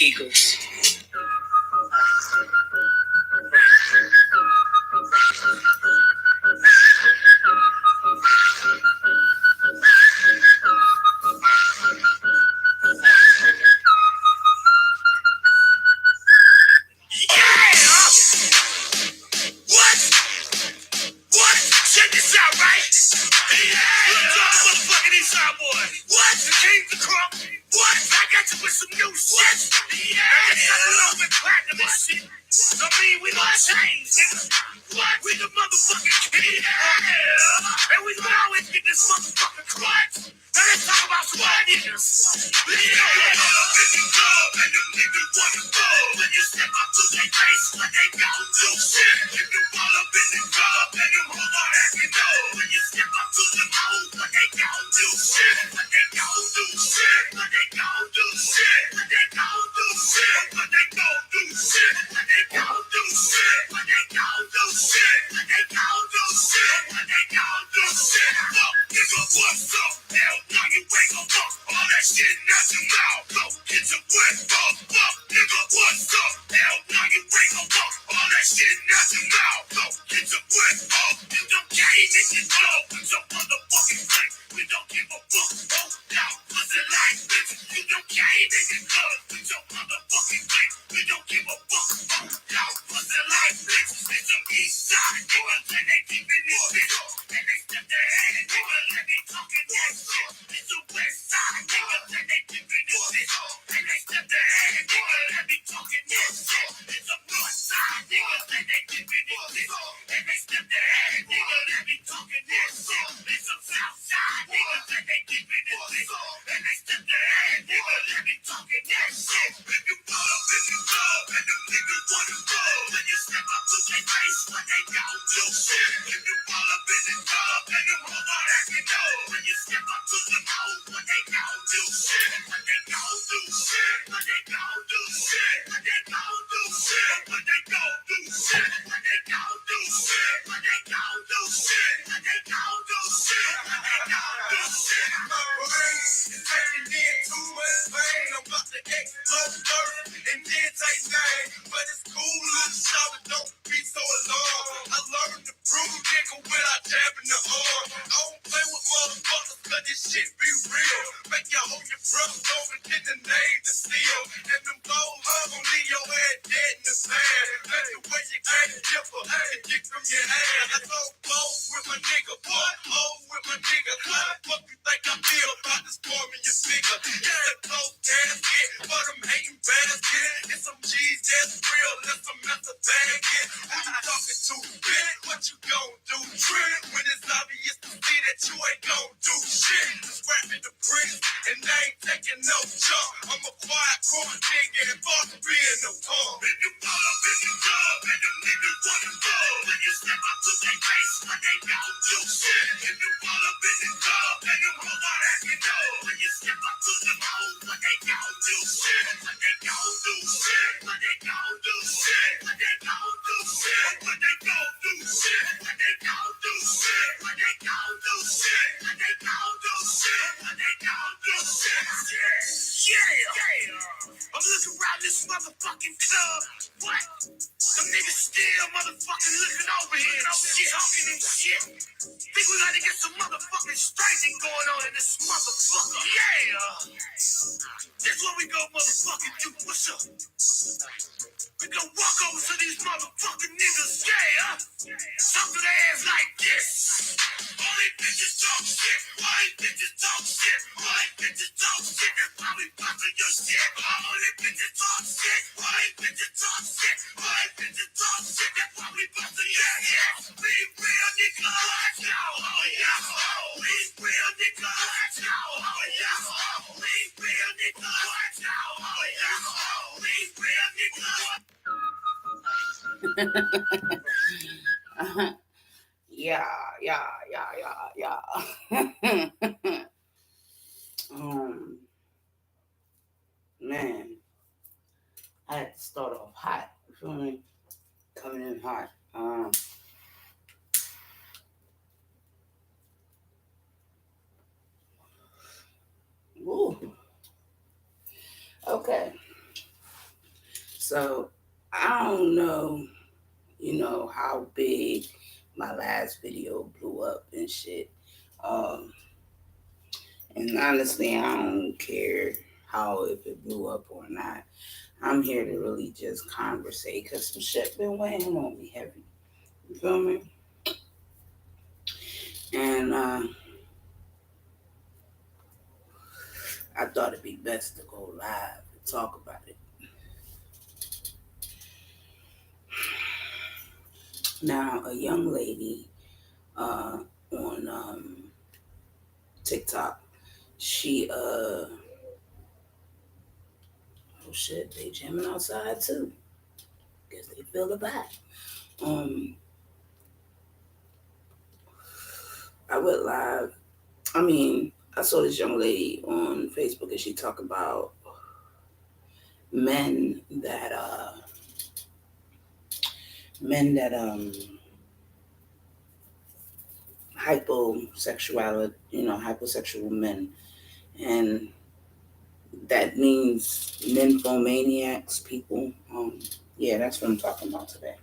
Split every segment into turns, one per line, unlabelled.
Eagles. Check this out, right? Yeah! Look, motherfucking Eastside boy. What? The King the Crump? What? I got you with some new shit. Yeah! I got something low with platinum and shit. I mean, we gon' change, nigga. What? We the motherfucking king. Yeah! And we gon' always get this motherfucking crutch. Now let's talk about some white niggas. Yeah! In the club, and them niggas wanna go. When you step up to their face, what they gon' do? Shit! If you fall up in the club, and them hoes are acting low. When you step up to them hoes, what they gon' do? Shit! What they gon' do? Shit! What they gon' do? Shit! What they gon' do? Shit! What they gon' do? Shit! What they gon' do? Shit! What they gon' do? Shit! What they gon' do? Shit! What they gon' do? Shit! Fuck, nigga, what's up? Hell, now you ain't gon' fuck all that shit out your mouth. Go get your wet fuck, fuck, nigga, what's up? Hell, now you ain't gon' fuck all that shit out your mouth. Go get your wet fuck. You don't game in your club with your motherfucking drink. We don't give a fuck. Oh, now pussy like bitch. You don't game in your club with your motherfucking drink. We don't give a fuck. Oh, now pussy like bitch. It's some east side niggas and they deep in this bitch. And they step their hand, nigga, let me talking that shit. It's the west side niggas and they deep in this bitch. And they step their hand, nigga, let me talking that shit. It's the north side niggas and they deep in this bitch. And they step their hand, nigga, let me talking that shit. It's some south side niggas and they deep in this bitch. And they step their hand, nigga, let me talking that shit. If you pull up in the club and them niggas wanna go, when you step up to their face, what they gon' do? Shit. If you pull up in the club and them hoes are acting low, when you step up to them hoes, what they gon' do? Shit. What they gon' do? Shit. What they gon' do? Shit. What they gon' do? Shit. What they gon' do? Shit. What they gon' do? Shit. What they gon' do? Shit. What they gon' do? Shit. What they gon' do? Shit.
My brain is taking in too much pain. I'm about to explode first and then take name. But it's cool, little shout, don't be so alarmed. I learned to prove nigga without jabbing the arm. I don't play with motherfuckers cause this shit be real. Make you hold your breath over, get the name to steal. And them gold hugs gon' leave your head dead in the sand. That's the way you can't differ and get from your hand. I go bold with my nigga, boy, old with my nigga. How the fuck you think I feel about this storm in your figure? It's a close casket for them hating basket. It's some cheese that's real, it's some method basket. Who you talking to, bitch? What you gon' do? Trip when it's obvious to see that you ain't gon' do shit. Just rapping the prince and they ain't taking no jump. I'm a quiet corn nigga and fuck being no punk.
If you pull up in the club and them niggas wanna go, when you step up to their face, what they gon' do? Shit. If you pull up in the club and them hoes are acting low, when you step up to them hoes, what they gon' do? Shit. What they gon' do? Shit. What they gon' do? Shit. What they gon' do? Shit. What they gon' do? Shit. What they gon' do? Shit. What they gon' do? Shit. What they gon' do? Shit. What they gon' do? Shit. Yeah. I'm looking around this motherfucking club. What? Some niggas still motherfucking looking over here and shit, talking and shit. Think we gotta get some motherfucking straightening going on in this motherfucker. Yeah. This what we go motherfucking do. What's up? We gon' walk over to these motherfucking niggas. Yeah. Talk to their ass like this. All these bitches talk shit. All these bitches talk shit. All these bitches talk shit. That's why we bustin' your shit. All these bitches talk shit. All these bitches talk shit. All these bitches talk shit. That's why we bustin' your shit. We real niggas. Oh yeah. We real niggas. Oh yeah. We real niggas. Oh yeah. We real niggas.
Yeah. Man, I had to start off hot. You feel me? Coming in hot. Ooh. Okay. So I don't know, how big my last video blew up and shit. Um, and honestly, I don't care how if it blew up or not. I'm here to really just conversate because some shit been weighing on me heavy. You feel me? And I thought it'd be best to go live and talk about it. Now, a young lady on TikTok, she oh shit, they jamming outside too. Guess they feel the vibe. Um, I went live. I mean, I saw this young lady on Facebook and she talked about men that hyposexuality, hyposexual men, and that means nymphomaniacs people. Yeah, that's what I'm talking about today.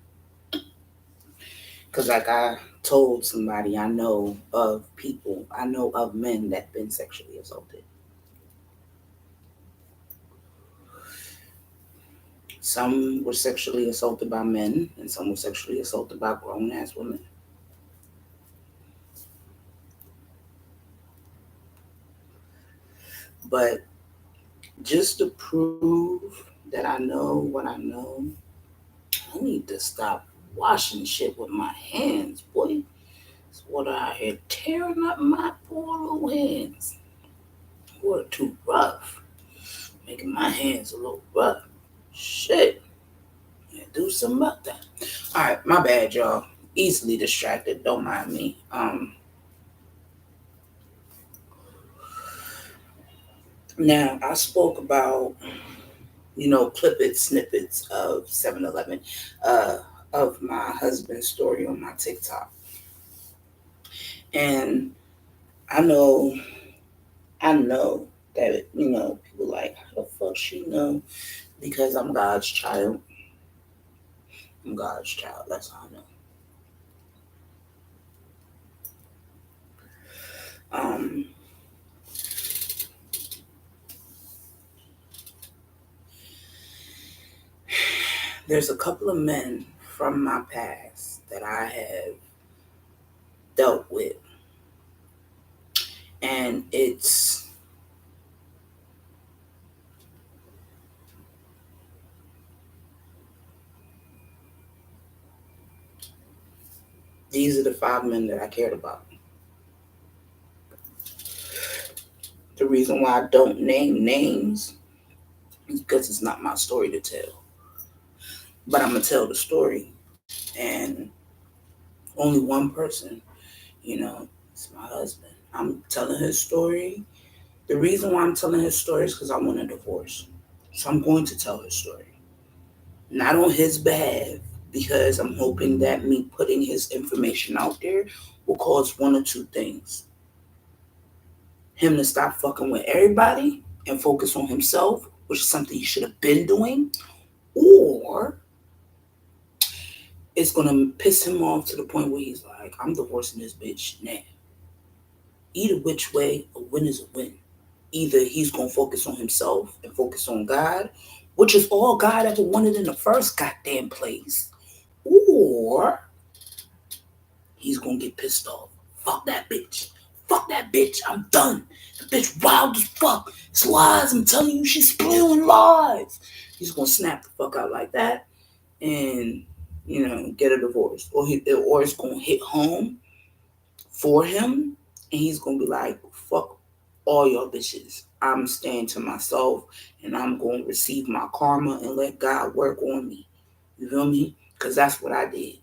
Because, like I told somebody, I know of men that been sexually assaulted. Some were sexually assaulted by men, and some were sexually assaulted by grown ass women. But just to prove that I know what I know, I need to stop washing shit with my hands, boy. It's water out here tearing up my poor little hands. Water too rough, making my hands a little rough. Shit, yeah, do something about that. All right, my bad, y'all. Easily distracted. Don't mind me. Now I spoke about snippets of 7-Eleven, of my husband's story on my TikTok, and I know, I know that people like how the fuck she know because I'm God's child. I'm God's child. That's how I know. There's a couple of men from my past that I have dealt with, and these are the 5 men that I cared about. The reason why I don't name names is because it's not my story to tell. But I'm gonna tell the story, and only one person, it's my husband. I'm telling his story. The reason why I'm telling his story is because I want a divorce. So I'm going to tell his story. Not on his behalf, because I'm hoping that me putting his information out there will cause one or two things. Him to stop fucking with everybody and focus on himself, which is something he should have been doing, or it's gonna piss him off to the point where he's like, I'm divorcing this bitch now. Either which way, a win is a win. Either he's gonna focus on himself and focus on God, which is all God ever wanted in the first goddamn place, or he's gonna get pissed off. Fuck that bitch. Fuck that bitch. I'm done. The bitch wild as fuck. It's lies. I'm telling you, she's spewing lies. He's gonna snap the fuck out like that and get a divorce, or it's gonna hit home for him, and he's gonna be like, "Fuck all y'all bitches. I'm staying to myself, and I'm gonna receive my karma and let God work on me." You feel me? Because that's what I did.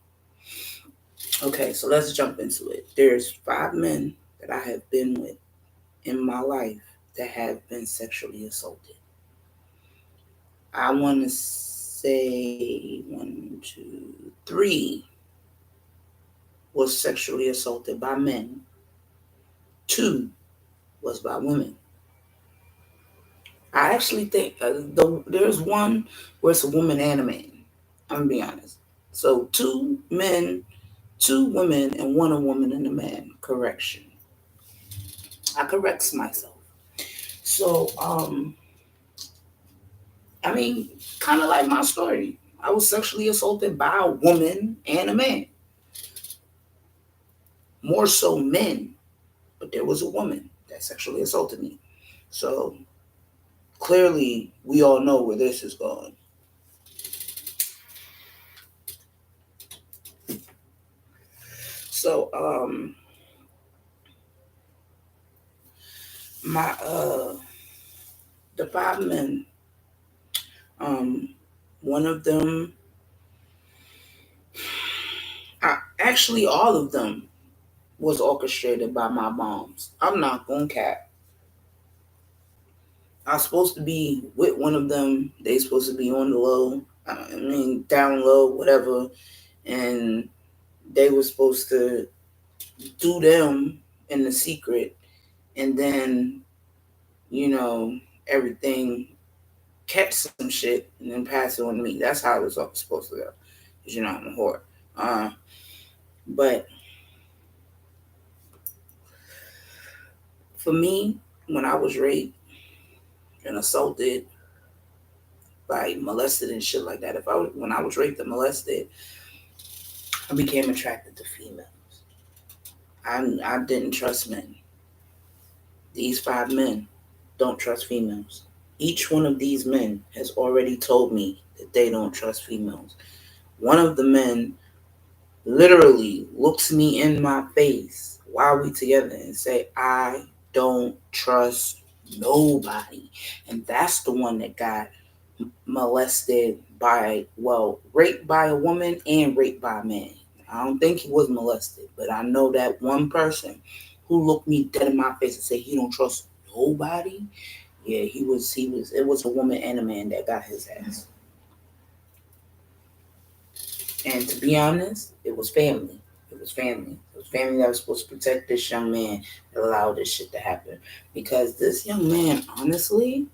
Okay, so let's jump into it. There's 5 men that I have been with in my life that have been sexually assaulted. I want to say one, two, three was sexually assaulted by men. Two was by women. I actually think there's one where it's a woman and a man. I'm gonna be honest. So two men, two women, and one a woman and a man. Correction. I corrects myself. So I mean, kind of like my story. I was sexually assaulted by a woman and a man. More so men, but there was a woman that sexually assaulted me. So clearly, we all know where this is going. So my the five men, um, one of them, actually all of them was orchestrated by my moms. I'm not gonna cap. I was supposed to be with one of them. They supposed to be on the low. I mean, down low, whatever. And they were supposed to do them in the secret, and then everything catch some shit and then pass it on to me. That's how it was supposed to go. Cause I'm a whore. Uh, but for me, when I was raped and assaulted, like molested and shit like that, when I was raped and molested, I became attracted to females. I didn't trust men. These five men don't trust females. Each one of these men has already told me that they don't trust females. One of the men literally looks me in my face while we together and say, I don't trust nobody. And that's the one that got molested raped by a woman and raped by a man. I don't think he was molested, but I know that one person who looked me dead in my face and said he don't trust nobody. Yeah, he was it was a woman and a man that got his ass. And to be honest, it was family. It was family. It was family that was supposed to protect this young man that allowed this shit to happen. Because this young man, honestly,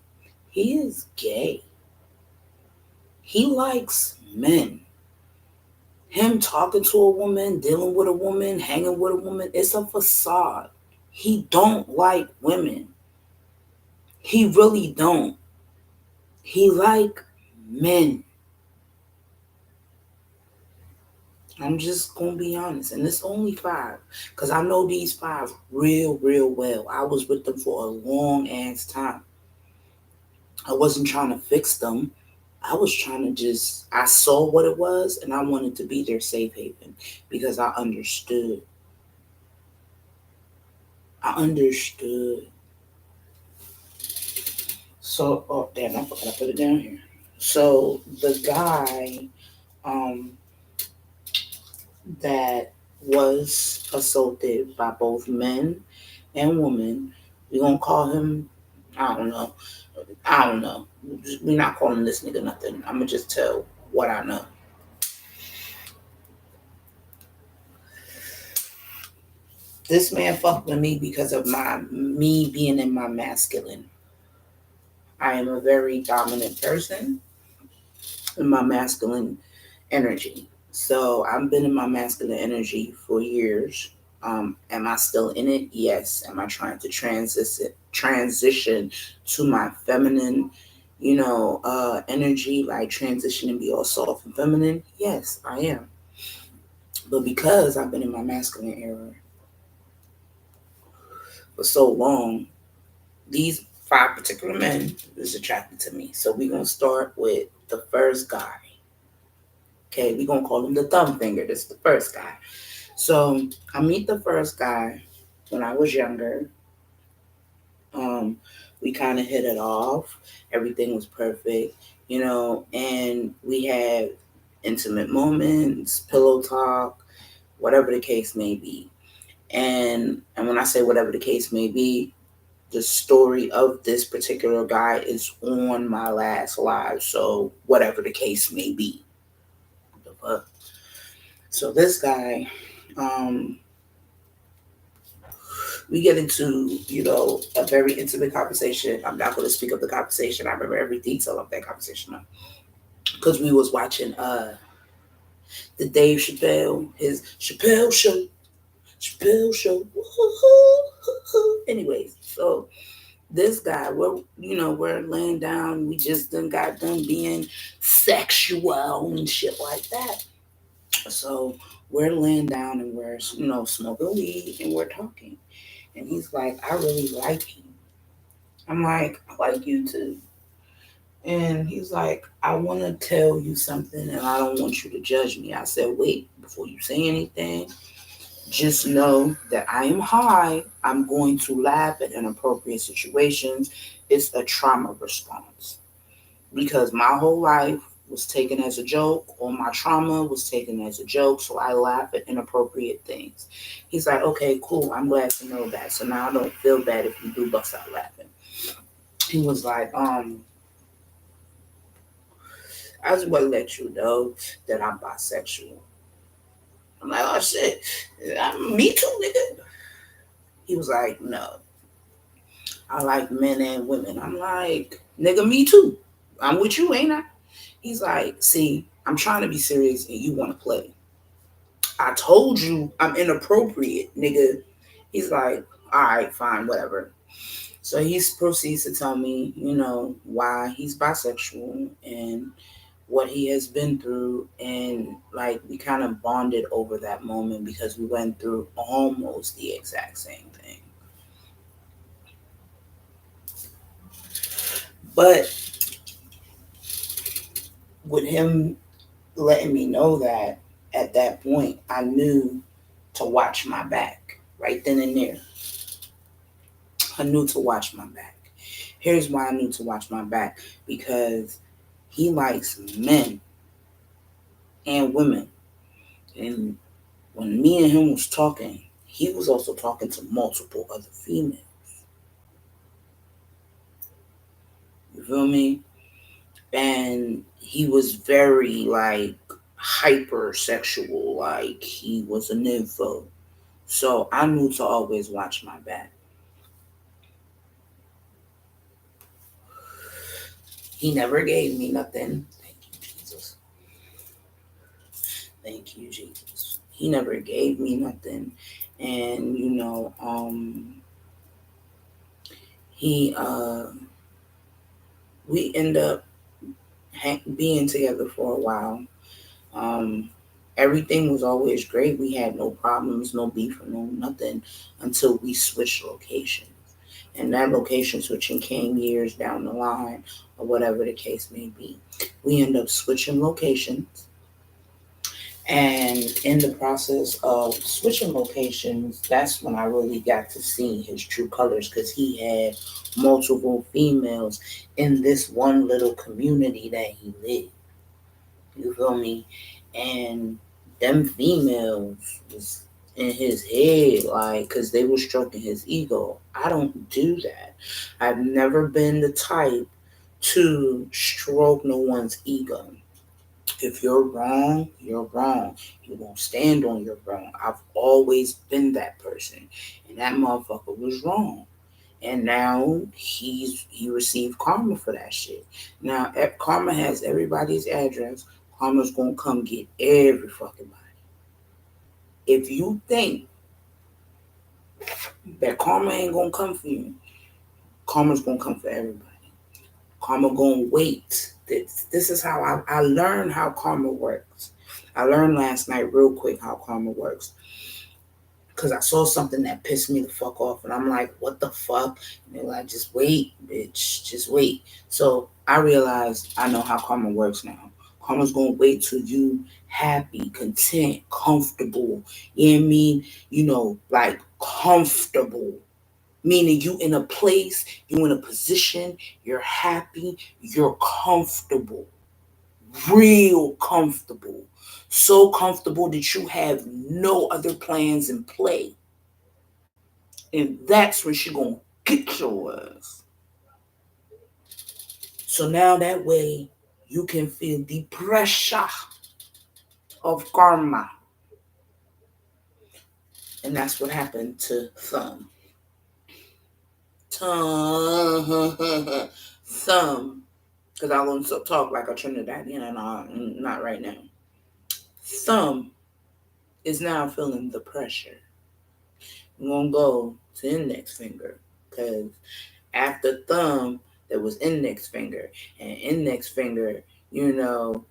he is gay. He likes men. Him talking to a woman, dealing with a woman, hanging with a woman, it's a facade. He don't like women. He really don't. He like men. I'm just gonna be honest, and it's only five, cause I know these five real, real well. I was with them for a long ass time. I wasn't trying to fix them. I was trying to I saw what it was, and I wanted to be their safe haven because I understood. I understood. So, oh damn, I forgot to put it down here. So the guy, um, that was assaulted by both men and women. We're gonna call him, I don't know. I don't know. We're not calling this nigga nothing. I'm gonna just tell what I know. This man fucked with me because of me being in my masculine. I am a very dominant person in my masculine energy. So I've been in my masculine energy for years. Am I still in it? Yes. Am I trying to transition to my feminine, energy, like transition and be all soft and feminine? Yes, I am. But because I've been in my masculine era for so long, these five particular men is attracted to me. So we're gonna start with the first guy. Okay, we're gonna call him the thumb finger. This is the first guy. So I meet the first guy when I was younger. Um, we kind of hit it off. Everything was perfect, and we had intimate moments, pillow talk, whatever the case may be. And when I say whatever the case may be, the story of this particular guy is on my last live. So whatever the case may be. So this guy, um, We get into, a very intimate conversation. I'm not going to speak of the conversation. I remember every detail of that conversation because we was watching the Dave Chappelle, his Chappelle show, Chappelle show. Anyways, so this guy, we're laying down. We just done got done being sexual and shit like that. So we're laying down and we're, smoking weed and we're talking. And he's like, I really like you. I'm like, I like you too. And he's like, I want to tell you something and I don't want you to judge me. I said, wait, before you say anything, just know that I am high. I'm going to laugh at inappropriate situations. It's a trauma response because my whole life was taken as a joke, or my trauma was taken as a joke, so I laugh at inappropriate things. He's like, okay, cool. I'm glad to know that. So now I don't feel bad if you do bust out laughing. He was like, I just want to let you know that I'm bisexual. I'm like, oh shit, me too, nigga. He was like, no, I like men and women. I'm like, nigga, me too. I'm with you, ain't I? He's like, see, I'm trying to be serious and you want to play. I told you I'm inappropriate, nigga. He's like, all right, fine, whatever. So he proceeds to tell me, why he's bisexual and what he has been through. And like, we kind of bonded over that moment because we went through almost the exact same thing. But with him letting me know that at that point, I knew to watch my back right then and there. I knew to watch my back. Here's why I knew to watch my back, because he likes men and women. And when me and him was talking, he was also talking to multiple other females. You feel me? And he was very like hypersexual, like he was a nympho. So I knew to always watch my back. He never gave me nothing. Thank you, Jesus. Thank you, Jesus. He never gave me nothing. And he we end up being together for a while. Um, Everything was always great. We had no problems, no beef, or no nothing until we switched locations. And that location switching came years down the line, or whatever the case may be. We end up switching locations. And in the process of switching locations, that's when I really got to see his true colors because he had multiple females in this one little community that he lived. You feel me? And them females was in his head, like, because they were stroking his ego. I don't do that. I've never been the type to stroke no one's ego. If you're wrong, you're wrong. You won't stand on your wrong. I've always been that person. And that motherfucker was wrong. And now he received karma for that shit. Now karma has everybody's address. Karma's gonna come get every fucking body. If you think that karma ain't gonna come for you, karma's gonna come for everybody. Karma gonna wait. This is how I learned how karma works. I learned last night real quick how karma works. Because I saw something that pissed me the fuck off. And I'm like, what the fuck? And they're like, just wait, bitch. Just wait. So I realized I know how karma works now. Karma's going to wait till you happy, content, comfortable. You know what I mean? Like comfortable. Meaning you in a place, you in a position, you're happy, you're comfortable. Real comfortable. So comfortable that you have no other plans in play. And that's when she gonna get your ass. So now that way you can feel the pressure of karma. And that's what happened to Thumb. thumb, because I won't talk like a Trinidadian, and not right now. Thumb is now feeling the pressure. I'm gonna go to index finger, because after thumb there was index finger, and index finger, you know,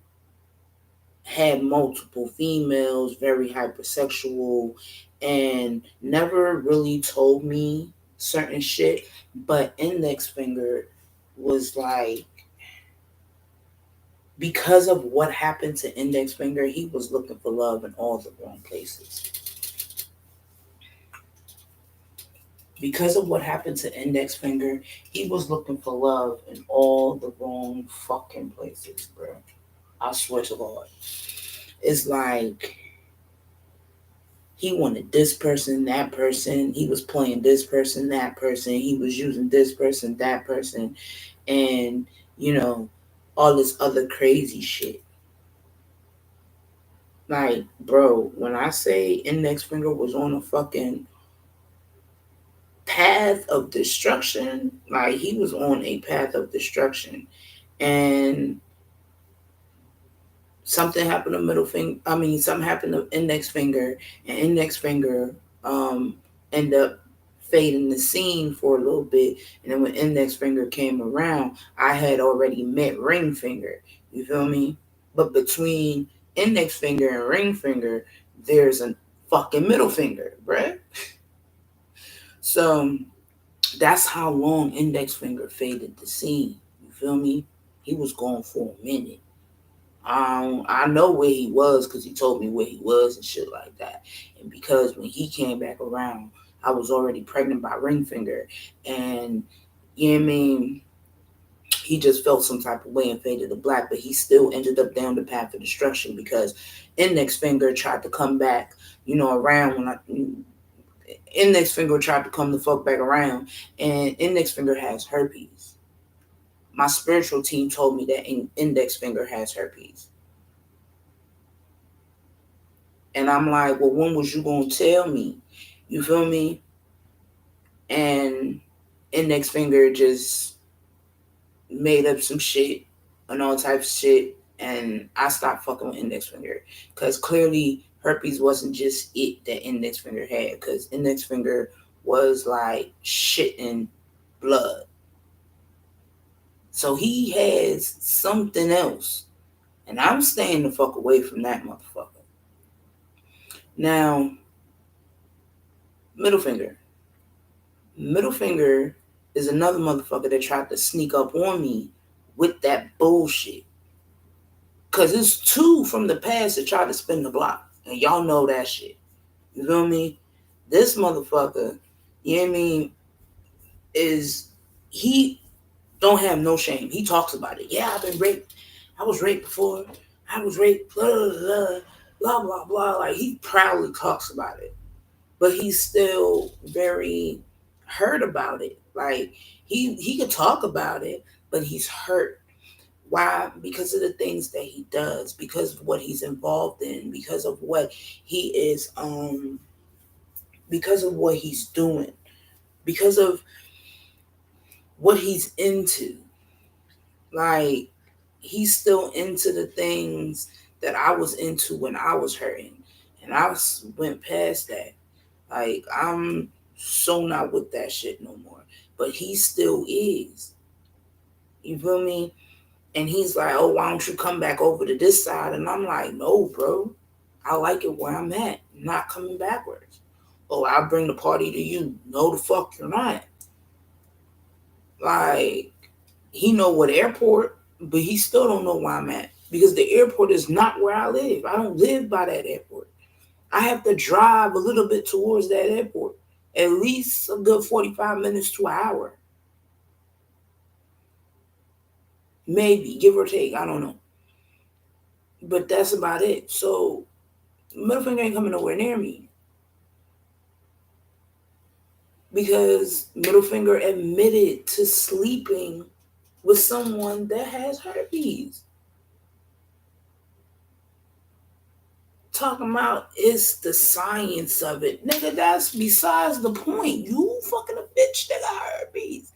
had multiple females, very hypersexual, and never really told me certain shit. But index finger was like, because of what happened to index finger, he was looking for love in all the wrong places. Because of what happened to index finger, he was looking for love in all the wrong fucking places, bro. I swear to God. It's like he wanted this person, that person. He was playing this person, that person. He was using this person, that person. And, you know, all this other crazy shit. Like, bro, when I say index finger was on a fucking path of destruction, like, he was on a path of destruction. And something happened to middle finger. I mean, something happened to index finger, and index finger end up fading the scene for a little bit. And then when index finger came around, I had already met ring finger. You feel me? But between index finger and ring finger, there's a fucking middle finger, bruh. So that's how long index finger faded the scene. You feel me? He was gone for a minute. I know where he was because he told me where he was and shit like that. And because when he came back around, I was already pregnant by ring finger. And, you know what I mean? He just felt some type of way and faded to black, but he still ended up down the path of destruction because index finger tried to come back, you know, around when index finger tried to come the fuck back around, and index finger has herpes. My spiritual team told me that index finger has herpes. And I'm like, well, when was you going to tell me? You feel me? And index finger just made up some shit and all types of shit. And I stopped fucking with index finger. Because clearly herpes wasn't just it that index finger had. Because index finger was like shitting blood. So he has something else. And I'm staying the fuck away from that motherfucker. Now, middle finger. Middle finger is another motherfucker that tried to sneak up on me with that bullshit. Cause it's two from the past that tried to spin the block. And y'all know that shit. You feel me? This motherfucker, you know what I mean, he don't have no shame. He talks about it. Yeah, I've been raped. I was raped before. I was raped. Blah, blah, blah, blah, blah, blah. Like, he proudly talks about it. But he's still very hurt about it. Like, he could talk about it, but he's hurt. Why? Because of the things that he does, because of what he's involved in, because of what he is because of what he's doing, because of what he's into. Like, he's still into the things that I was into when I was hurting. And I went past that. Like, I'm so not with that shit no more. But he still is. You feel me? And he's like, oh, why don't you come back over to this side? And I'm like, no, bro. I like it where I'm at. I'm not coming backwards. Oh, I'll bring the party to you. No, the fuck you're not. Like, he know what airport, but he still don't know where I'm at. Because the airport is not where I live. I don't live by that airport. I have to drive a little bit towards that airport. At least a good 45 minutes to an hour. Maybe, give or take. I don't know. But that's about it. So, middle finger ain't coming nowhere near me. Because middle finger admitted to sleeping with someone that has herpes. Talking about it's the science of it. Nigga, that's besides the point. You fucking a bitch that got herpes.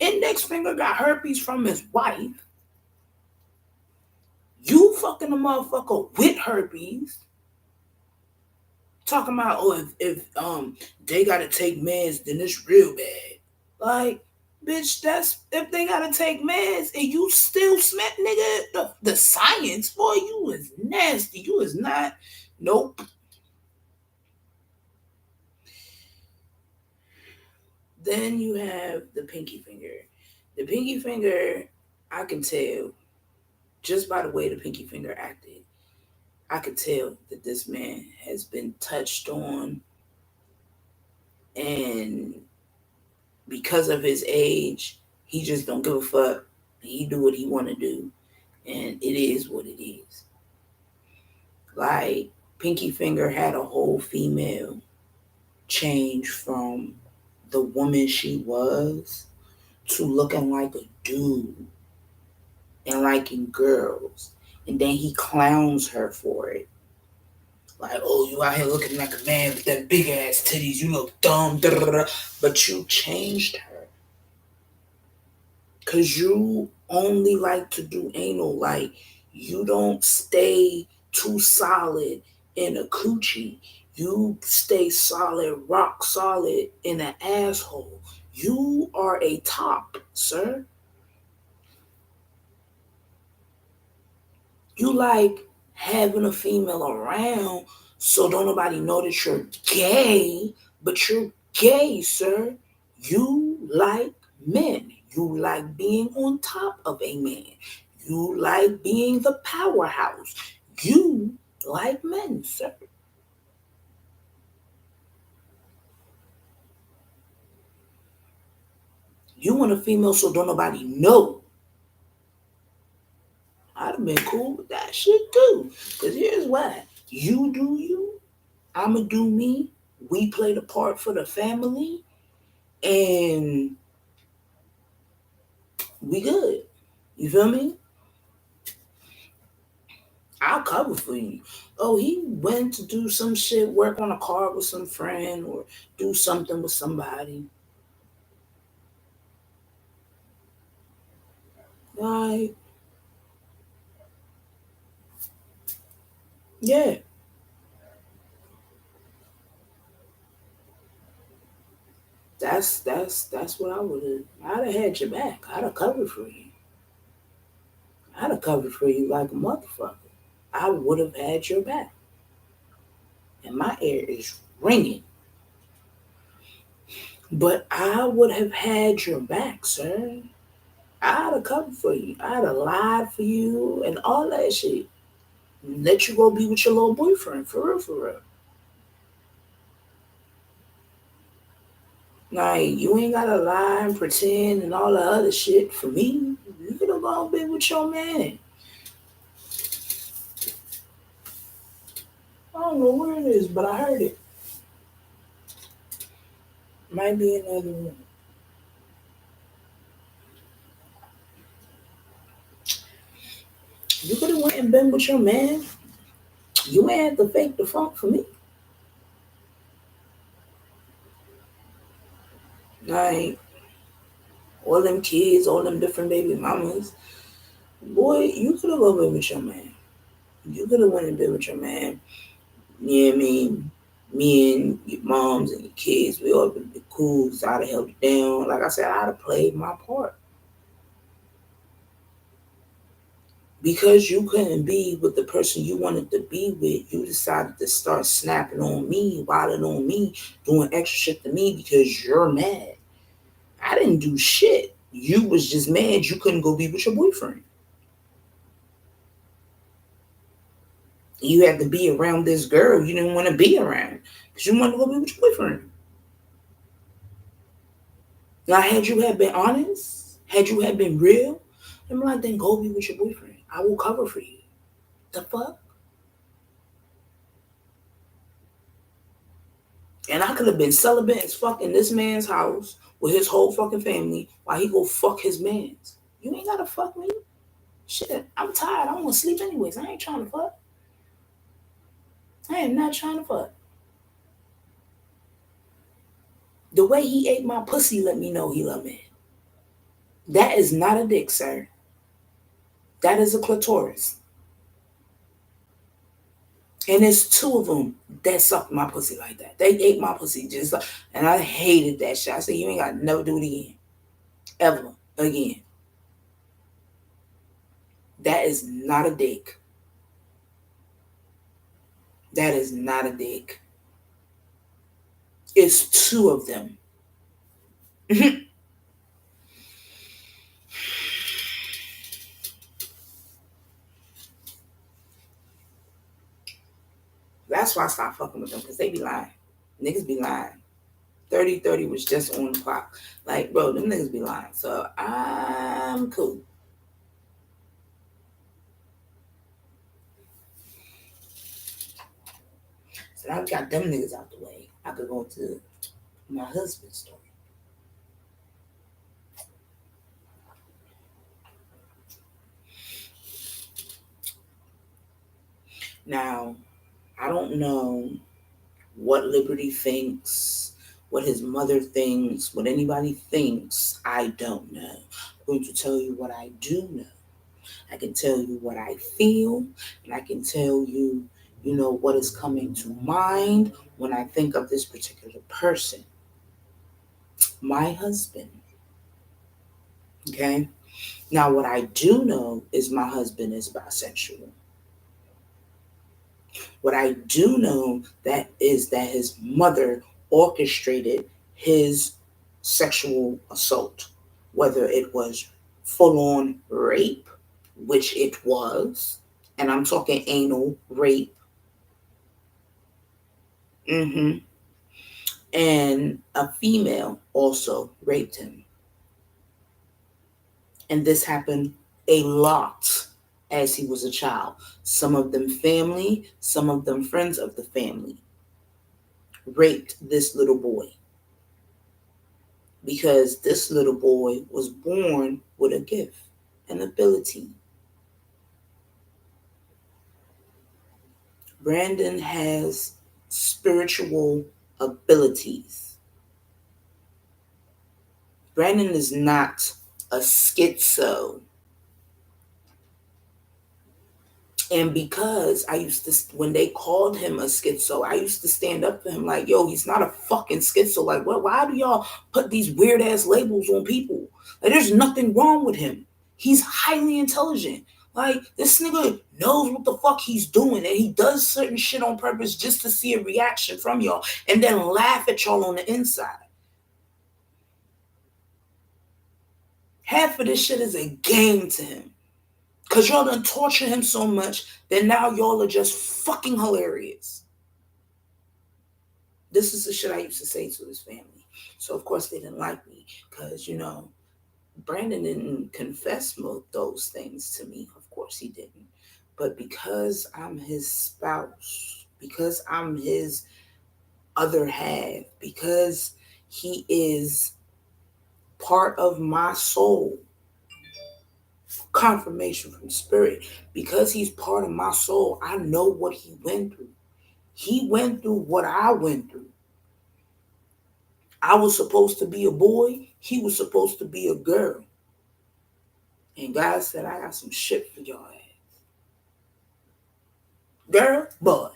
Index finger got herpes from his wife. You fucking a motherfucker with herpes. Talking about, oh, if they gotta take meds, then it's real bad. Like, bitch, that's if they gotta take meds and you still smack, nigga. The science, boy, you is nasty. You is not. Nope. Then you have the pinky finger. The pinky finger, I can tell just by the way the pinky finger acted. I could tell that this man has been touched on, and because of his age, he just don't give a fuck. He do what he want to do, and it is what it is. Like Pinky Finger had a whole female change from the woman she was to looking like a dude and liking girls, and then he clowns her for it. Like, oh, you out here looking like a man with that big ass titties. You look dumb, da, da, da. But you changed her. Because you only like to do anal. Like, you don't stay too solid in a coochie. You stay solid, rock solid in an asshole. You are a top, sir. You like having a female around so don't nobody know that you're gay, but you're gay, sir. You like men. You like being on top of a man. You like being the powerhouse. You like men, sir. You want a female so don't nobody know. I'd have been cool with that shit too. Because here's why. You do you. I'ma do me. We play the part for the family. And we good. You feel me? I'll cover for you. Oh, he went to do some shit, work on a car with some friend or do something with somebody. Like, yeah, that's what I would have. I'd have had your back. I'd have covered for you. I'd have covered for you like a motherfucker. I would have had your back. And my ear is ringing. But I would have had your back, sir. I'd have covered for you. I'd have lied for you and all that shit. Let you go be with your little boyfriend, for real, for real. Like, you ain't gotta lie and pretend and all the other shit for me. You could have gone be with your man. I don't know where it is, but I heard it. Might be another room. You could have went and been with your man. You ain't had to fake the funk for me. Like, all them kids, all them different baby mamas. Boy, you could have gone with your man. You could have went and been with your man. You know what I mean? Me and your moms and your kids, we all been cool. So I'd have held it down. Like I said, I'd have played my part. Because you couldn't be with the person you wanted to be with, you decided to start snapping on me, wilding on me, doing extra shit to me because you're mad. I didn't do shit. You was just mad you couldn't go be with your boyfriend. You had to be around this girl you didn't want to be around because you wanted to go be with your boyfriend. Now, had you had been honest, had you had been real, I'm like, then go be with your boyfriend. I will cover for you. The fuck? And I could have been celibate as fuck in this man's house with his whole fucking family while he go fuck his mans. You ain't gotta fuck me. Shit, I'm tired. I want to sleep anyways. I ain't trying to fuck. I am not trying to fuck. The way he ate my pussy let me know he loved me. That is not a dick, sir. That is a clitoris. And there's two of them that sucked my pussy like that. They ate my pussy just like, and I hated that shit. I said, you ain't got to never do it again. Ever again. That is not a dick. That is not a dick. It's two of them. That's why I stopped fucking with them, because they be lying. Niggas be lying. 30-30 was just on the clock. Like, bro, them niggas be lying. So I'm cool. So now we got them niggas out the way. I could go to my husband's story. Now, I don't know what Liberty thinks, what his mother thinks, what anybody thinks. I don't know. I'm going to tell you what I do know. I can tell you what I feel, and I can tell you, what is coming to mind when I think of this particular person. My husband. Okay? Now, what I do know is my husband is bisexual. What I do know that is that his mother orchestrated his sexual assault, whether it was full-on rape, which it was, and I'm talking anal rape. And a female also raped him. And this happened a lot as he was a child. Some of them family, some of them friends of the family raped this little boy, because this little boy was born with a gift, an ability. Brandon has spiritual abilities. Brandon is not a schizo. And because I used to, when they called him a schizo, I used to stand up for him like, yo, he's not a fucking schizo. Like, what? Why do y'all put these weird ass labels on people? Like, there's nothing wrong with him. He's highly intelligent. Like, this nigga knows what the fuck he's doing, and he does certain shit on purpose just to see a reaction from y'all and then laugh at y'all on the inside. Half of this shit is a game to him. Because y'all done torture him so much that now y'all are just fucking hilarious. This is the shit I used to say to his family. So, of course, they didn't like me. Because, Brandon didn't confess those things to me. Of course he didn't. But because I'm his spouse, because I'm his other half, because he is part of my soul, confirmation from spirit, because he's part of my soul, I know what he went through. He went through what I went through. I was supposed to be a boy, he was supposed to be a girl. And God said, I got some shit for y'all ass. Girl, boy.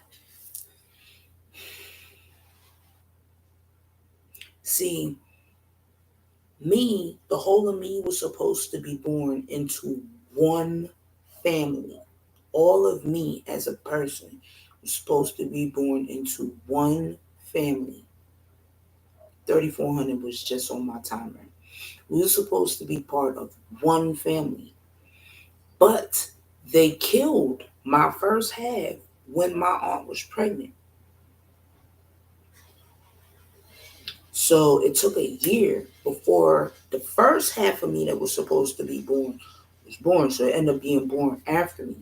See, me, the whole of me was supposed to be born into one family. All of me as a person was supposed to be born into one family. 3400 was just on my timer. We were supposed to be part of one family. But they killed my first half when my aunt was pregnant. So it took a year before the first half of me that was supposed to be born was born. So it ended up being born after me.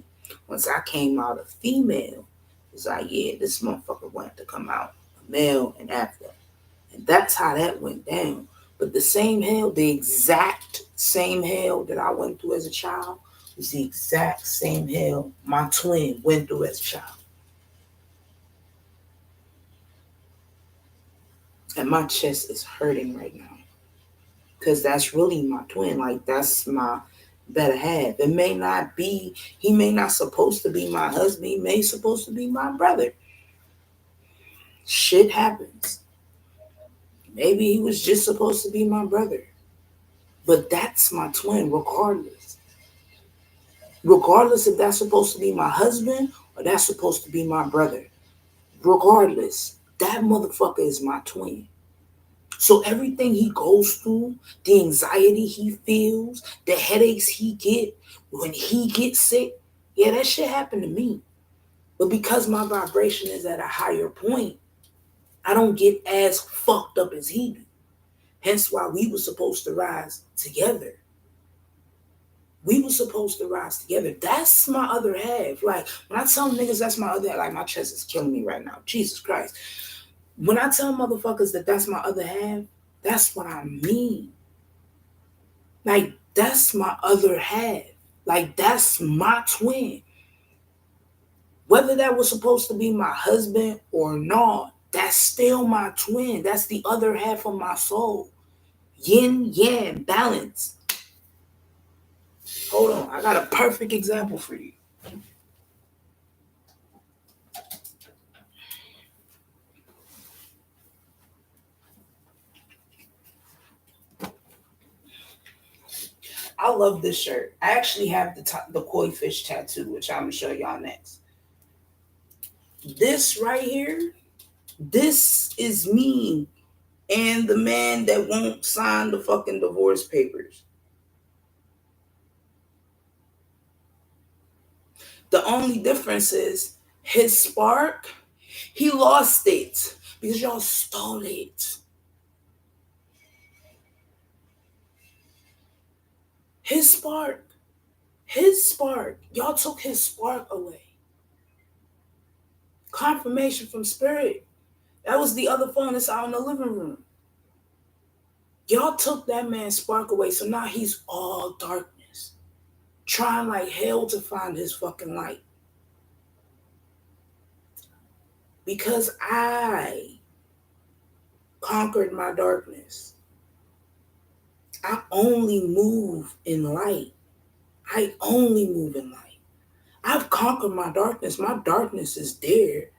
Once I came out a female, it's like, yeah, this motherfucker wanted to come out a male and after. And that's how that went down. But the same hell, the exact same hell that I went through as a child was the exact same hell my twin went through as a child. And my chest is hurting right now. Because that's really my twin. Like, that's my better half. It may not be, he may not supposed to be my husband. He may supposed to be my brother. Shit happens. Maybe he was just supposed to be my brother. But that's my twin, regardless. Regardless if that's supposed to be my husband or that's supposed to be my brother. Regardless, that motherfucker is my twin. So everything he goes through, the anxiety he feels, the headaches he get when he gets sick, yeah, that shit happened to me. But because my vibration is at a higher point, I don't get as fucked up as he do. Hence why we were supposed to rise together. We were supposed to rise together. That's my other half. Like, when I tell niggas that's my other half, like, my chest is killing me right now. Jesus Christ. When I tell motherfuckers that that's my other half, that's what I mean. Like, that's my other half. Like, that's my twin. Whether that was supposed to be my husband or not, that's still my twin. That's the other half of my soul. Yin, yang, balance. Hold on, I got a perfect example for you. I love this shirt. I actually have the koi fish tattoo, which I'm gonna show y'all next. This right here, this is me and the man that won't sign the fucking divorce papers. The only difference is his spark, he lost it because y'all stole it. His spark, y'all took his spark away. Confirmation from spirit. That was the other phone that's out in the living room. Y'all took that man's spark away, so now he's all darkness. Trying like hell to find his fucking light. Because I conquered my darkness. I only move in light. I only move in light. I've conquered my darkness. My darkness is there.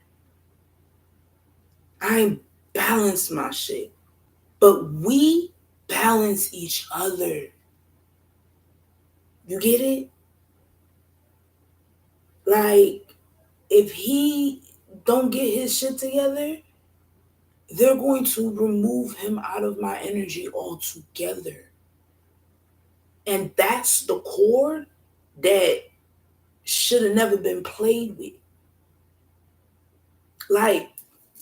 I balance my shit. But we balance each other. You get it? Like, if he don't get his shit together, they're going to remove him out of my energy altogether. And that's the chord that should have never been played with. Like,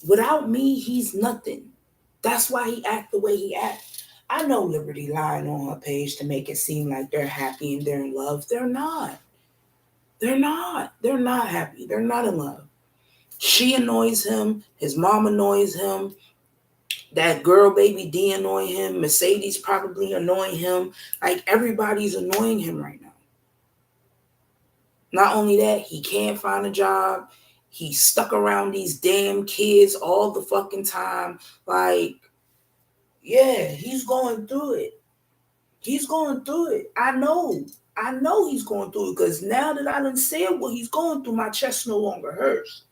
without me, he's nothing. That's why he act the way he act. I know Liberty lying on her page to make it seem like they're happy and they're in love. They're not. They're not. They're not happy. They're not in love. She annoys him. His mom annoys him. That girl baby D annoying him. Mercedes probably annoying him. Like, everybody's annoying him right now. Not only that, he can't find a job. He's stuck around these damn kids all the fucking time. Like, yeah, he's going through it. He's going through it. I know he's going through it because now that I done said what he's going through, my chest no longer hurts.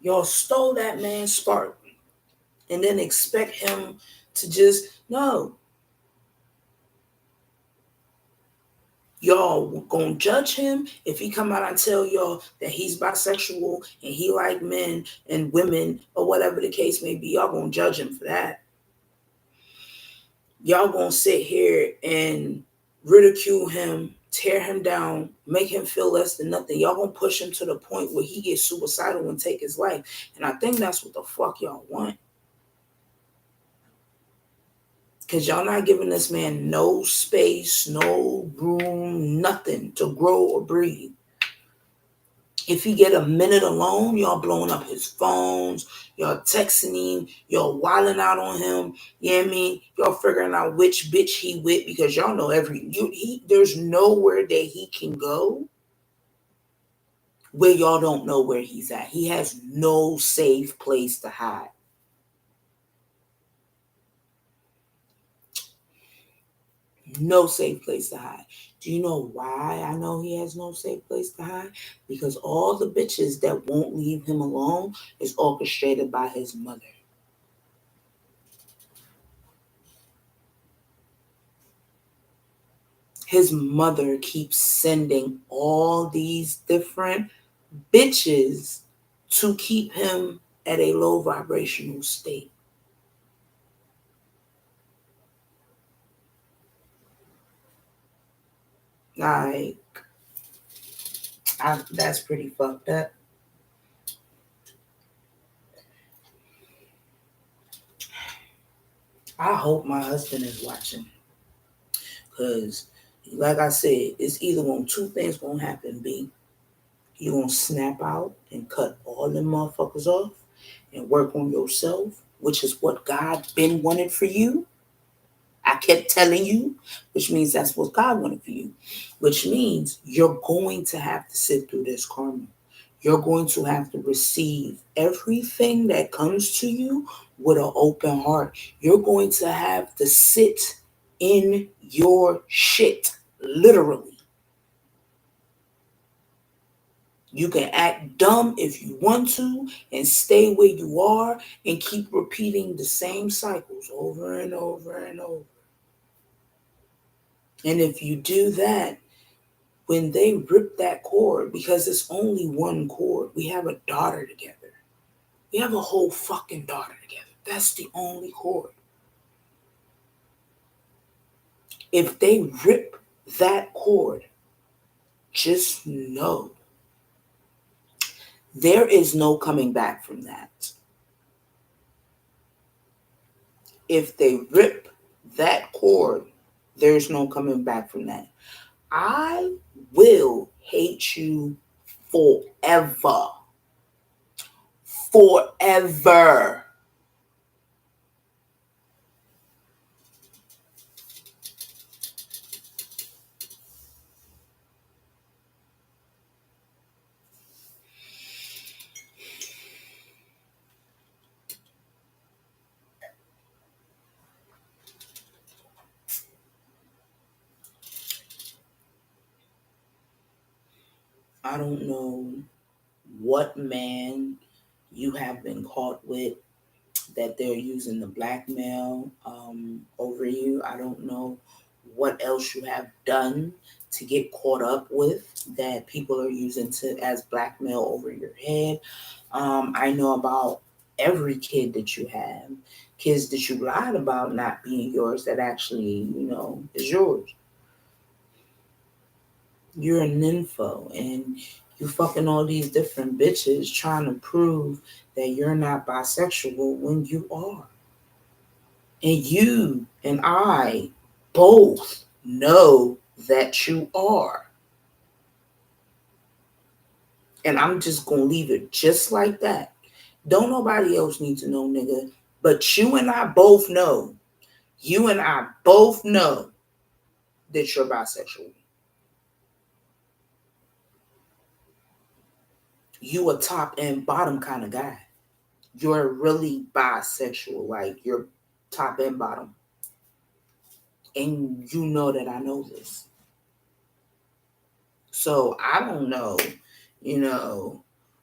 Y'all stole that man's spark and then expect him to just, no. Y'all gonna judge him if he come out and tell y'all that he's bisexual and he like men and women or whatever the case may be. Y'all gonna judge him for that. Y'all gonna sit here and ridicule him, tear him down, make him feel less than nothing. Y'all gonna push him to the point where he gets suicidal and take his life. And I think that's what the fuck y'all want. Because y'all not giving this man no space, no room, nothing to grow or breathe. If he get a minute alone, y'all blowing up his phones, y'all texting him, y'all wilding out on him. You know what I mean? Y'all figuring out which bitch he with because y'all know there's nowhere that he can go where y'all don't know where he's at. He has no safe place to hide. No safe place to hide. Do you know why I know he has no safe place to hide? Because all the bitches that won't leave him alone is orchestrated by his mother. His mother keeps sending all these different bitches to keep him at a low vibrational state. Like, that's pretty fucked up. I hope my husband is watching. Because, like I said, it's either going two things going to happen. B, you going to snap out and cut all them motherfuckers off and work on yourself, which is what God been wanted for you. I kept telling you, which means that's what God wanted for you, which means you're going to have to sit through this karma. You're going to have to receive everything that comes to you with an open heart. You're going to have to sit in your shit, literally. You can act dumb if you want to and stay where you are and keep repeating the same cycles over and over and over. And if you do that, when they rip that cord, because it's only one cord, we have a daughter together. We have a whole fucking daughter together. That's the only cord. If they rip that cord, just know there is no coming back from that. If they rip that cord, there's no coming back from that. I will hate you forever. Forever. I don't know what man you have been caught with that they're using the blackmail over you. I don't know what else you have done to get caught up with that people are using to as blackmail over your head. I know about every kid that you have, kids that you lied about not being yours that actually, is yours. You're a nympho and you fucking all these different bitches trying to prove that you're not bisexual when you are. And you and I both know that you are. And I'm just going to leave it just like that. Don't nobody else need to know, nigga. But you and I both know. You and I both know that you're bisexual. You a top and bottom kind of guy. You're really bisexual. Like, you're top and bottom. And you know that I know this. So I don't know,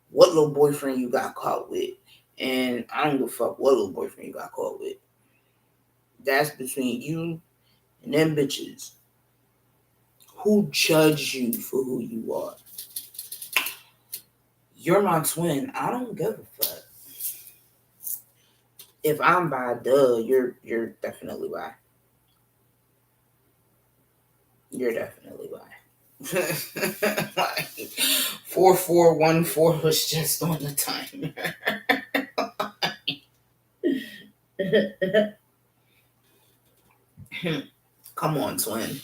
what little boyfriend you got caught with. And I don't give a fuck what little boyfriend you got caught with. That's between you and them bitches who judge you for who you are. You're my twin. I don't give a fuck. If I'm bi, duh, you're definitely bi. You're definitely bi. Like, 4414 was just on the timer. Come on, twin.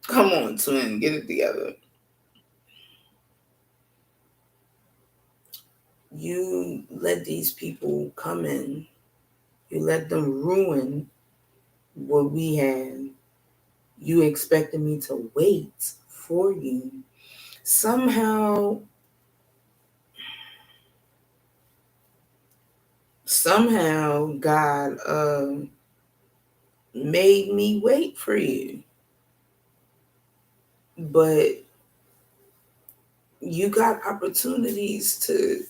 Come on, twin. Get it together. You let these people come in. You let them ruin what we had. You expected me to wait for you. Somehow, God made me wait for you. But you got opportunities to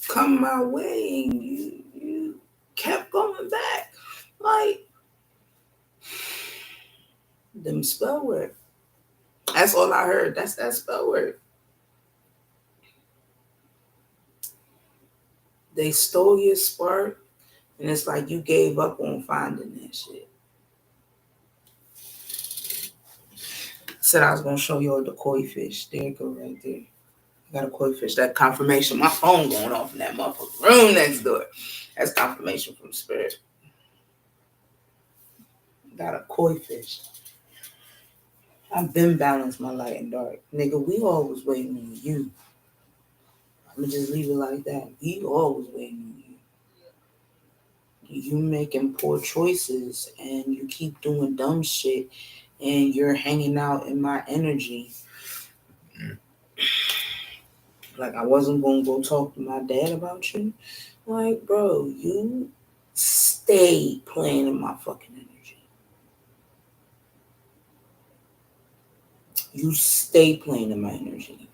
come my way, and you kept going back. Like them spell word. That's all I heard. That's that spell word. They stole your spark, and it's like you gave up on finding that shit. Said I was gonna show y'all the koi fish. There you go, right there. I got a koi fish. That confirmation. My phone going off in that motherfucking room next door. That's confirmation from spirit. Got a koi fish. I've been balanced my light and dark. Nigga, we always waiting on you. I'ma just leave it like that. We always waiting on you. You making poor choices and you keep doing dumb shit and you're hanging out in my energy. Like I wasn't gonna go talk to my dad about you. Like, bro, you stay playing in my fucking energy. You stay playing in my energy.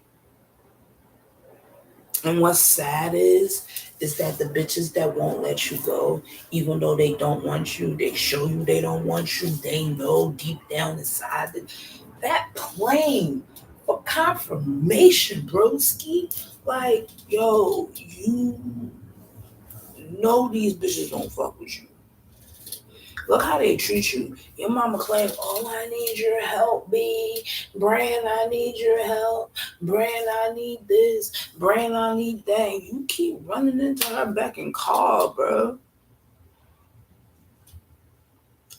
And what's sad is that the bitches that won't let you go, even though they don't want you, they show you they don't want you, they know deep down inside that playing for confirmation, broski. Like, yo, you know these bitches don't fuck with you. Look how they treat you. Your mama claims, oh, I need your help, B. Brand, I need your help. Brand, I need this. Brand, I need that. And you keep running into her back and call, bro.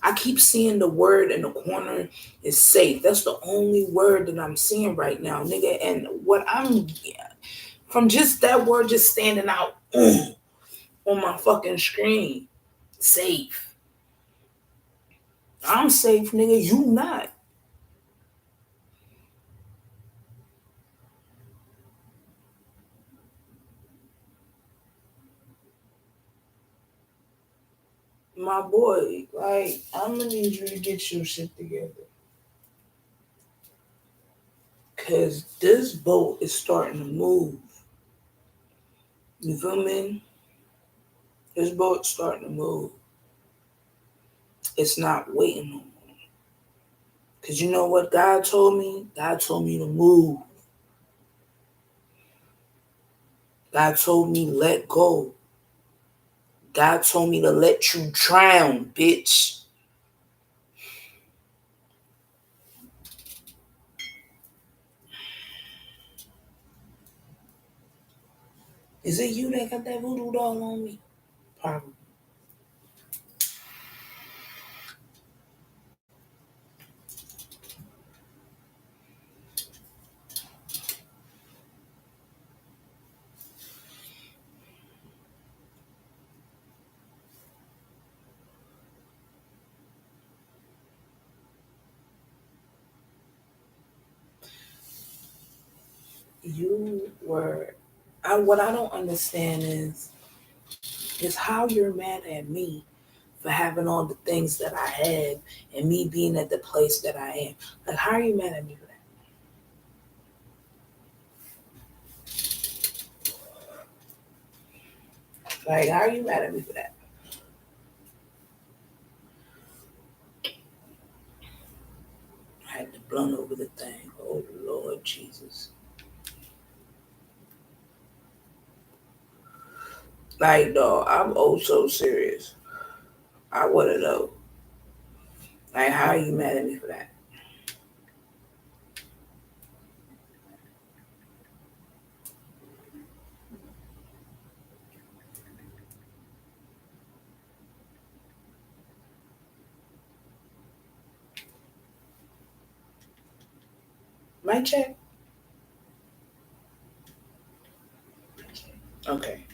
I keep seeing the word in the corner is safe. That's the only word that I'm seeing right now, nigga. And what I'm, from just that word just standing out on my fucking screen, safe. I'm safe, nigga. You not. My boy, like, I'm gonna need you to get your shit together. Cause this boat is starting to move. You feel me? This boat's starting to move. It's not waiting no more. Cause you know what God told me? God told me to move. God told me let go. God told me to let you drown, bitch. Is it you that got that voodoo doll on me? Probably. You were. What I don't understand is how you're mad at me for having all the things that I have and me being at the place that I am. Like, how are you mad at me for that? Like, how are you mad at me for that? I had to blunt over the thing. Oh, Lord Jesus. Like, dog, I'm oh so serious. I want to know. Like, how are you mad at me for that? Mic check? Okay.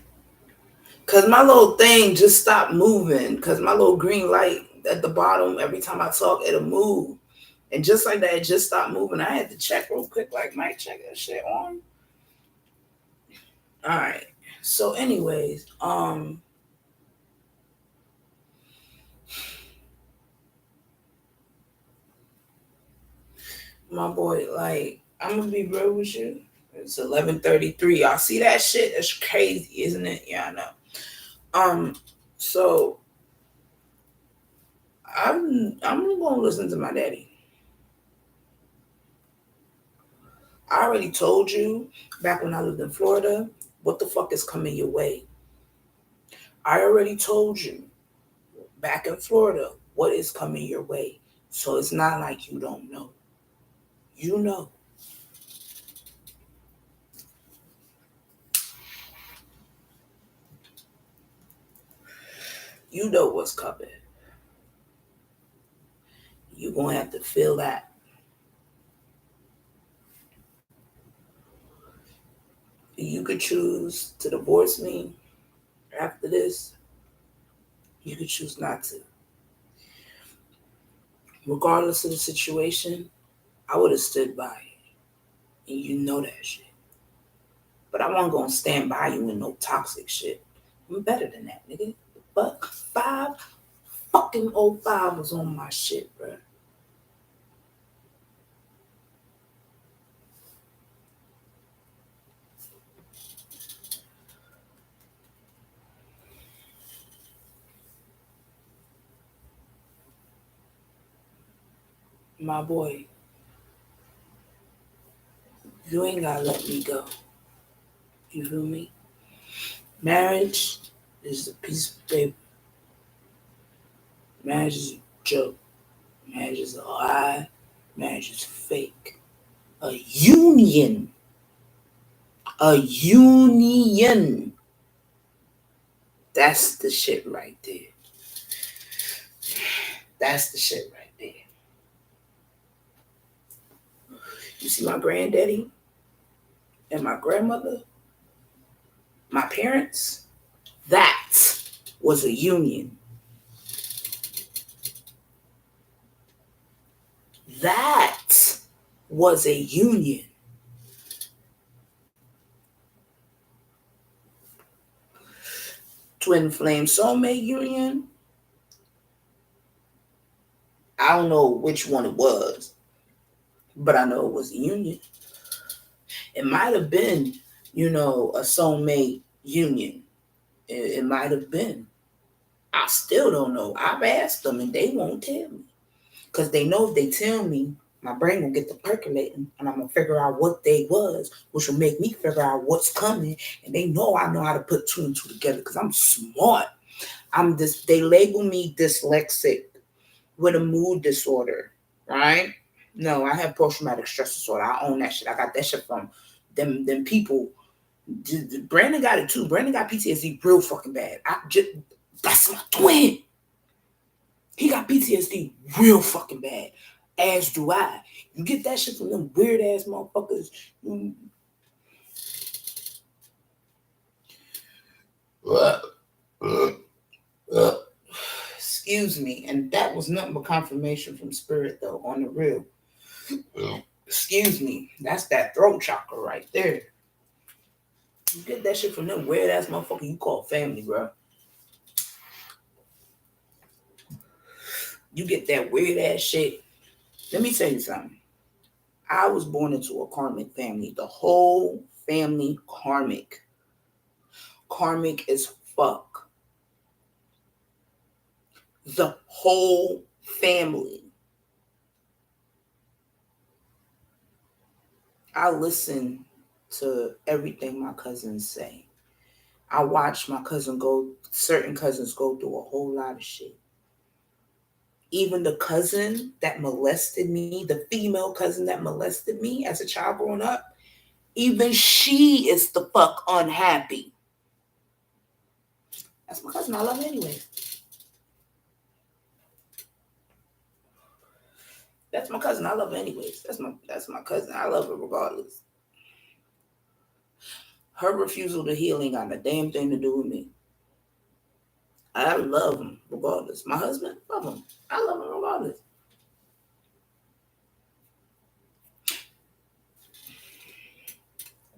Because my little thing just stopped moving. Because my little green light at the bottom, every time I talk, it'll move. And just like that, it just stopped moving. I had to check real quick, like, might check that shit on. All right. So, anyways, my boy, like, I'm gonna be real with you. It's 11:33. Y'all see that shit? That's crazy, isn't it? Yeah, I know. So I'm gonna listen to my daddy. I already told you back when I lived in Florida what the fuck is coming your way. I already told you back in Florida what is coming your way. So it's not like you don't know. You know. You know what's coming. You're gonna have to feel that. You could choose to divorce me after this. You could choose not to. Regardless of the situation, I would have stood by it. And you know that shit. But I wasn't gonna stand by you in no toxic shit. I'm better than that, nigga. But five fucking 05 was on my shit, bro. My boy, you ain't gotta let me go. You feel me? Marriage is a piece of paper. Marriage is a joke. Marriage is a lie. Marriage is fake. A union. A union. That's the shit right there. That's the shit right there. You see my granddaddy and my grandmother, my parents, that was a union. That was a union. Twin flame soulmate union. I don't know which one it was, but I know it was a union. It might have been, a soulmate union. It might have been. I still don't know. I've asked them and they won't tell me. Because they know if they tell me, my brain will get to percolating and I'm going to figure out what they was, which will make me figure out what's coming. And they know I know how to put two and two together because I'm smart. They label me dyslexic with a mood disorder, right? No, I have post-traumatic stress disorder. I own that shit. I got that shit from them people. Brandon got it too. Brandon got PTSD real fucking bad. That's my twin. He got PTSD real fucking bad. As do I. You get that shit from them weird ass motherfuckers. Excuse me. And that was nothing but confirmation from spirit though, on the real. Excuse me. That's that throat chakra right there. You get that shit from them weird ass motherfucker you call family, bro. You get that weird ass shit. Let me tell you something. I was born into a karmic family. The whole family karmic. Karmic as fuck. The whole family. I listen to everything my cousins say. I watch certain cousins go through a whole lot of shit. Even the cousin that molested me, the female cousin that molested me as a child growing up, even she is the fuck unhappy. That's my cousin. I love her anyway. That's my cousin. I love her anyways. That's my cousin. I love her regardless. Her refusal to heal ain't got a damn thing to do with me. I love him regardless. My husband, love him. I love him regardless.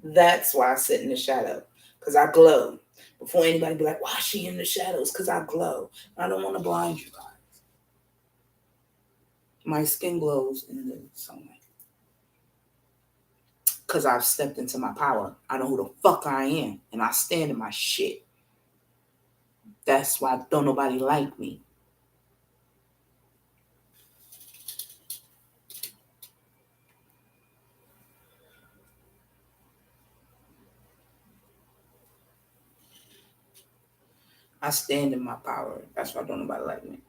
That's why I sit in the shadow. Because I glow. Before anybody be like, why is she in the shadows? Because I glow. I don't want to blind you guys. My skin glows in the sunlight. Because I've stepped into my power. I know who the fuck I am. And I stand in my shit. That's why don't nobody like me. I stand in my power. That's why don't nobody like me.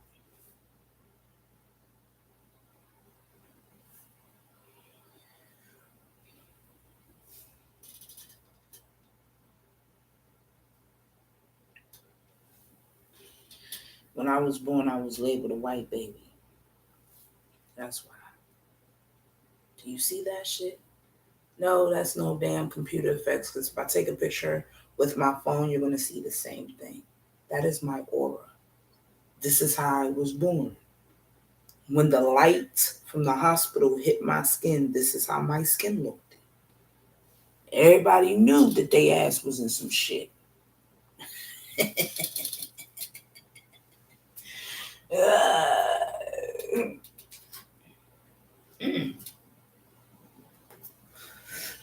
When I was born, I was labeled a white baby. That's why. Do you see that shit? No, that's no damn computer effects. Because if I take a picture with my phone, you're going to see the same thing. That is my aura. This is how I was born. When the light from the hospital hit my skin, this is how my skin looked. Everybody knew that they ass was in some shit.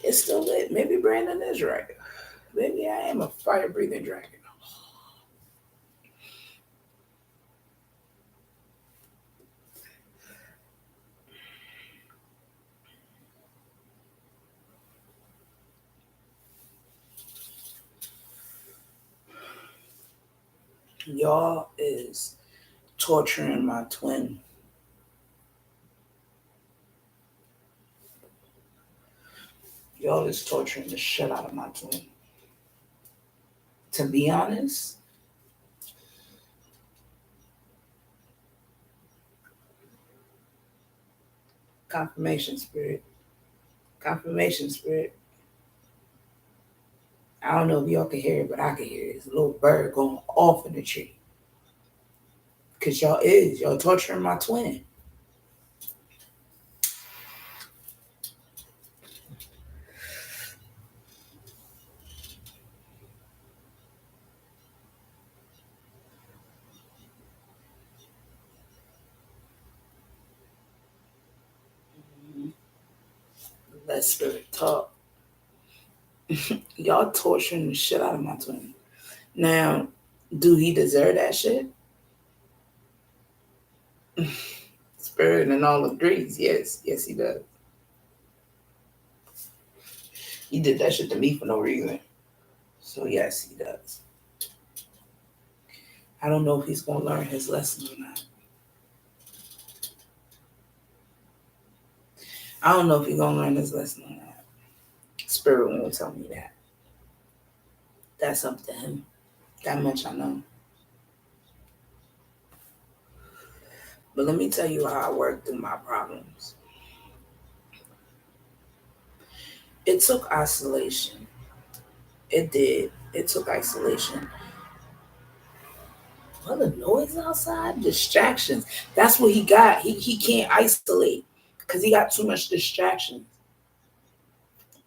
It's still lit. Maybe Brandon is right. Maybe I am a fire breathing dragon. Y'all is torturing my twin. Y'all is torturing the shit out of my twin. To be honest, confirmation spirit. Confirmation spirit. I don't know if y'all can hear it, but I can hear it. It's a little bird going off in the tree. Because y'all torturing my twin. Let spirit talk. Y'all torturing the shit out of my twin. Now, do he deserve that shit? Spirit and all agrees. Yes, he does. He did that shit to me for no reason. So yes, he does. I don't know if he's gonna learn his lesson or not. I don't know if he's gonna learn his lesson or not. Spirit won't tell me that. That's up to him. That much I know. But let me tell you how I worked through my problems. It took isolation. It did. It took isolation. What the noise outside? Distractions. That's what he got. He can't isolate because he got too much distractions.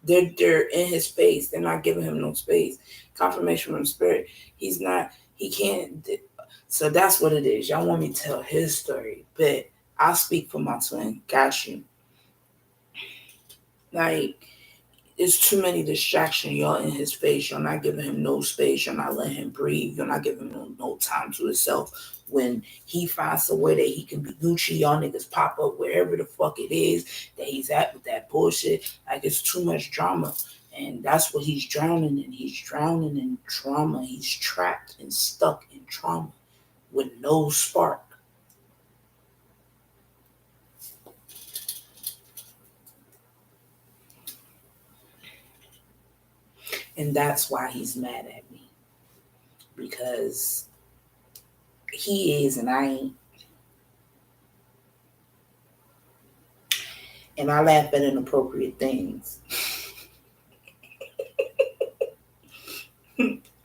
They're in his space. They're not giving him no space. Confirmation from spirit. He's not. He can't. So that's what it is. Y'all want me to tell his story, but I'll speak for my twin. Got you. Like, there's too many distractions. Y'all in his face. You're not giving him no space. You're not letting him breathe. You're not giving him no time to himself. When he finds a way that he can be Gucci, y'all niggas pop up wherever the fuck it is that he's at with that bullshit. Like, it's too much drama. And that's what he's drowning in. He's drowning in trauma. He's trapped and stuck in trauma with no spark. And that's why he's mad at me. Because he is and I ain't. And I laugh at inappropriate things.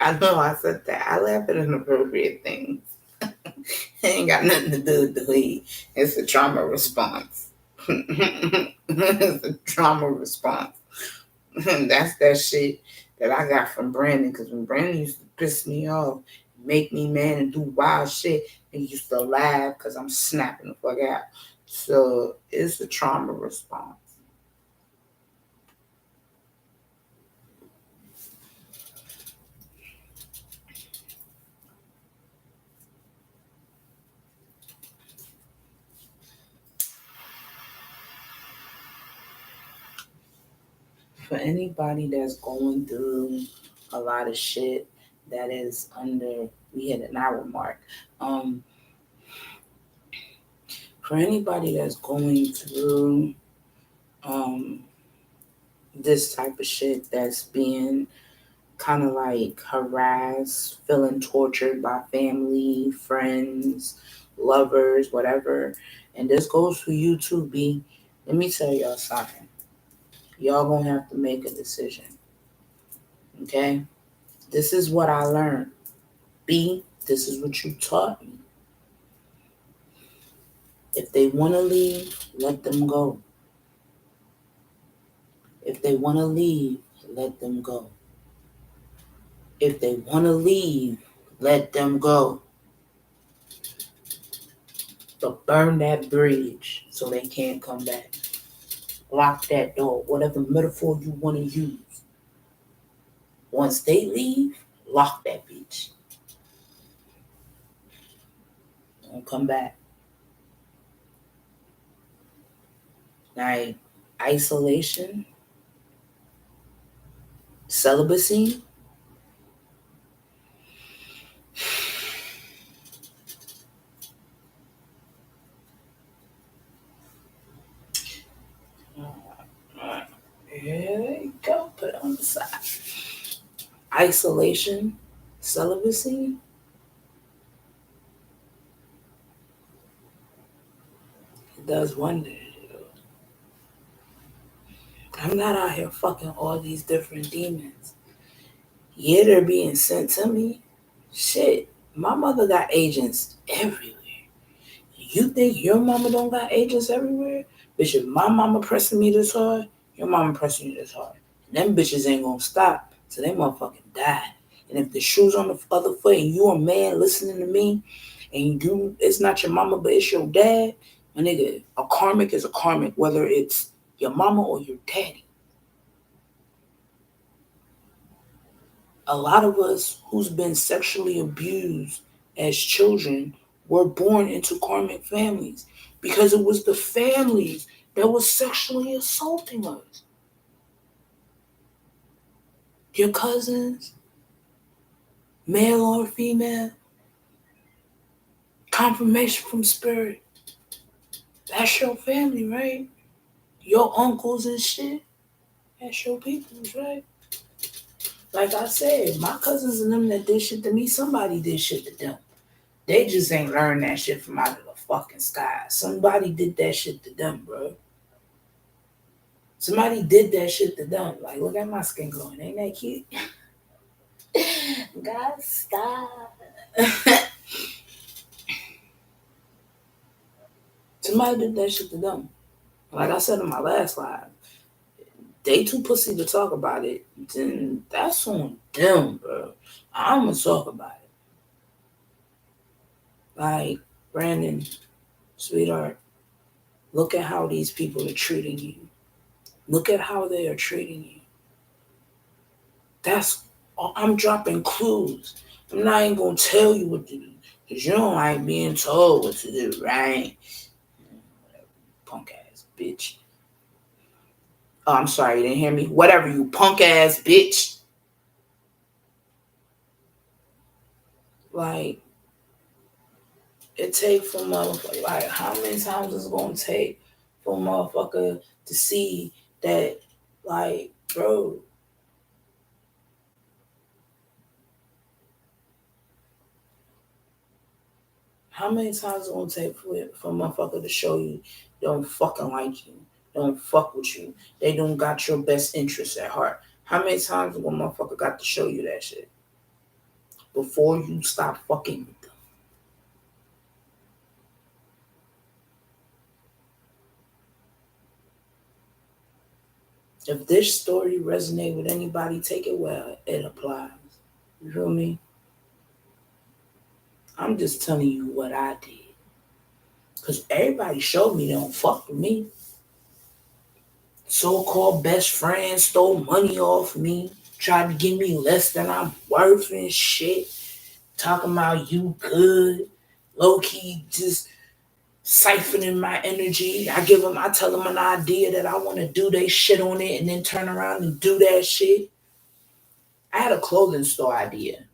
I know I said that. I laugh at inappropriate things. It ain't got nothing to do with the weed. It's a trauma response. It's a trauma response. That's that shit that I got from Brandon. Because when Brandon used to piss me off, make me mad, and do wild shit, and he used to laugh because I'm snapping the fuck out. So it's a trauma response. For anybody that's going through a lot of shit that is under, we hit an hour mark. Um, for anybody that's going through um this type of shit, that's being kind of like harassed, feeling tortured by family, friends, lovers, whatever. And this goes for you too, B. Let me tell y'all something. Y'all gonna have to make a decision. Okay? This is what I learned. B, this is what you taught me. If they wanna leave, let them go. If they wanna leave, let them go. If they wanna leave, let them go. But burn that bridge so they can't come back. Lock that door, whatever metaphor you want to use. Once they leave, lock that bitch. Don't come back. Like isolation, celibacy. Here you go. Put it on the side. Isolation, celibacy. It does wonders. I'm not out here fucking all these different demons. Yeah, they're being sent to me. Shit, my mother got agents everywhere. You think your mama don't got agents everywhere? Bitch, if my mama pressing me this hard, your mama pressing you this hard. Them bitches ain't gonna stop till they motherfucking die. And if the shoe's on the other foot and you a man listening to me, and you, it's not your mama, but it's your dad, my nigga, a karmic is a karmic, whether it's your mama or your daddy. A lot of us who's been sexually abused as children were born into karmic families because it was the families that was sexually assaulting us. Your cousins, male or female, confirmation from spirit. That's your family, right? Your uncles and shit. That's your peoples, right? Like I said, my cousins and them that did shit to me, somebody did shit to them. They just ain't learned that shit from out of the fucking sky. Somebody did that shit to them, bro. Somebody did that shit to them. Like, look at my skin glowing. Ain't that cute? God, stop. Somebody did that shit to them. Like I said in my last live, they too pussy to talk about it. Then that's on them, bro. I'm gonna talk about it. Like, Brandon, sweetheart, look at how these people are treating you. Look at how they are treating you. That's I'm dropping clues. I'm not even gonna tell you what to do. Cause you don't like being told what to do, right? Punk ass bitch. Oh, I'm sorry, you didn't hear me? Whatever, you punk ass bitch. Like, it take for motherfucker, like, how many times is it gonna take for a motherfucker to see that, like, bro, how many times is it gonna take for a motherfucker to show you they don't fucking like you, they don't fuck with you, they don't got your best interests at heart? How many times will a motherfucker got to show you that shit before you stop fucking with them? If this story resonate with anybody, take it where it applies. You feel me? I'm just telling you what I did. Because everybody showed me they don't fuck with me. So-called best friends stole money off me. Tried to give me less than I'm worth and shit. Talking about you good. Low-key just siphoning my energy. I tell them an idea that I want to do they shit on it and then turn around and do that shit. I had a clothing store idea.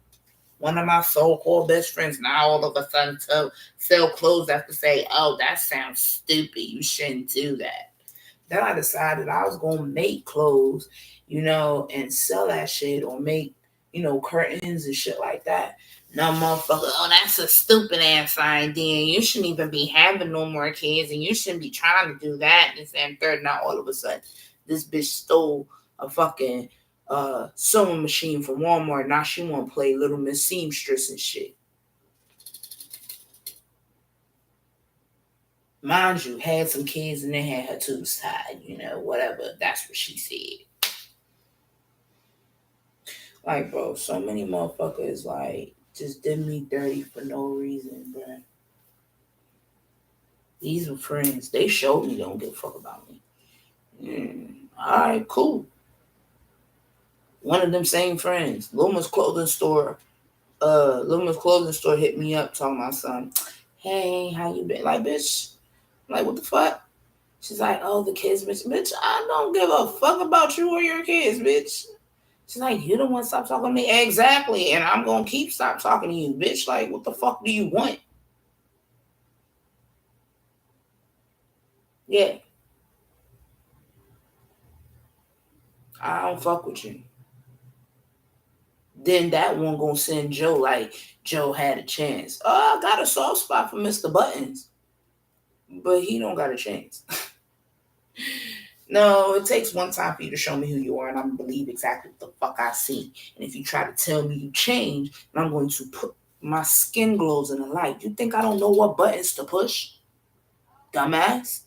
One of my so-called best friends now all of a sudden sell clothes after say, oh, that sounds stupid. You shouldn't do that. Then I decided I was gonna make clothes, and sell that shit or make, curtains and shit like that. No motherfucker, oh, that's a stupid ass idea. You shouldn't even be having no more kids and you shouldn't be trying to do that. And then third, now all of a sudden, this bitch stole a fucking sewing machine from Walmart. Now she wanna play Little Miss Seamstress and shit. Mind you, had some kids and they had her tubes tied, whatever. That's what she said. Like, bro, so many motherfuckers, like, just did me dirty for no reason, bro. These were friends. They showed me they don't give a fuck about me. Alright, cool. One of them same friends, Luma's clothing store hit me up talking about something. Hey, how you been? Like, bitch, like, what the fuck? She's like, oh, the kids, bitch. Bitch, I don't give a fuck about you or your kids, bitch. She's like, you don't want to stop talking to me? Exactly. And I'm going to keep stop talking to you, bitch. Like, what the fuck do you want? Yeah. I don't fuck with you. Then that one going to send Joe like, Joe had a chance. Oh, I got a soft spot for Mr. Buttons. But he don't got a chance. No, it takes one time for you to show me who you are, and I'm going to believe exactly what the fuck I see. And if you try to tell me you change, then I'm going to put my skin glows in the light. You think I don't know what buttons to push? Dumbass.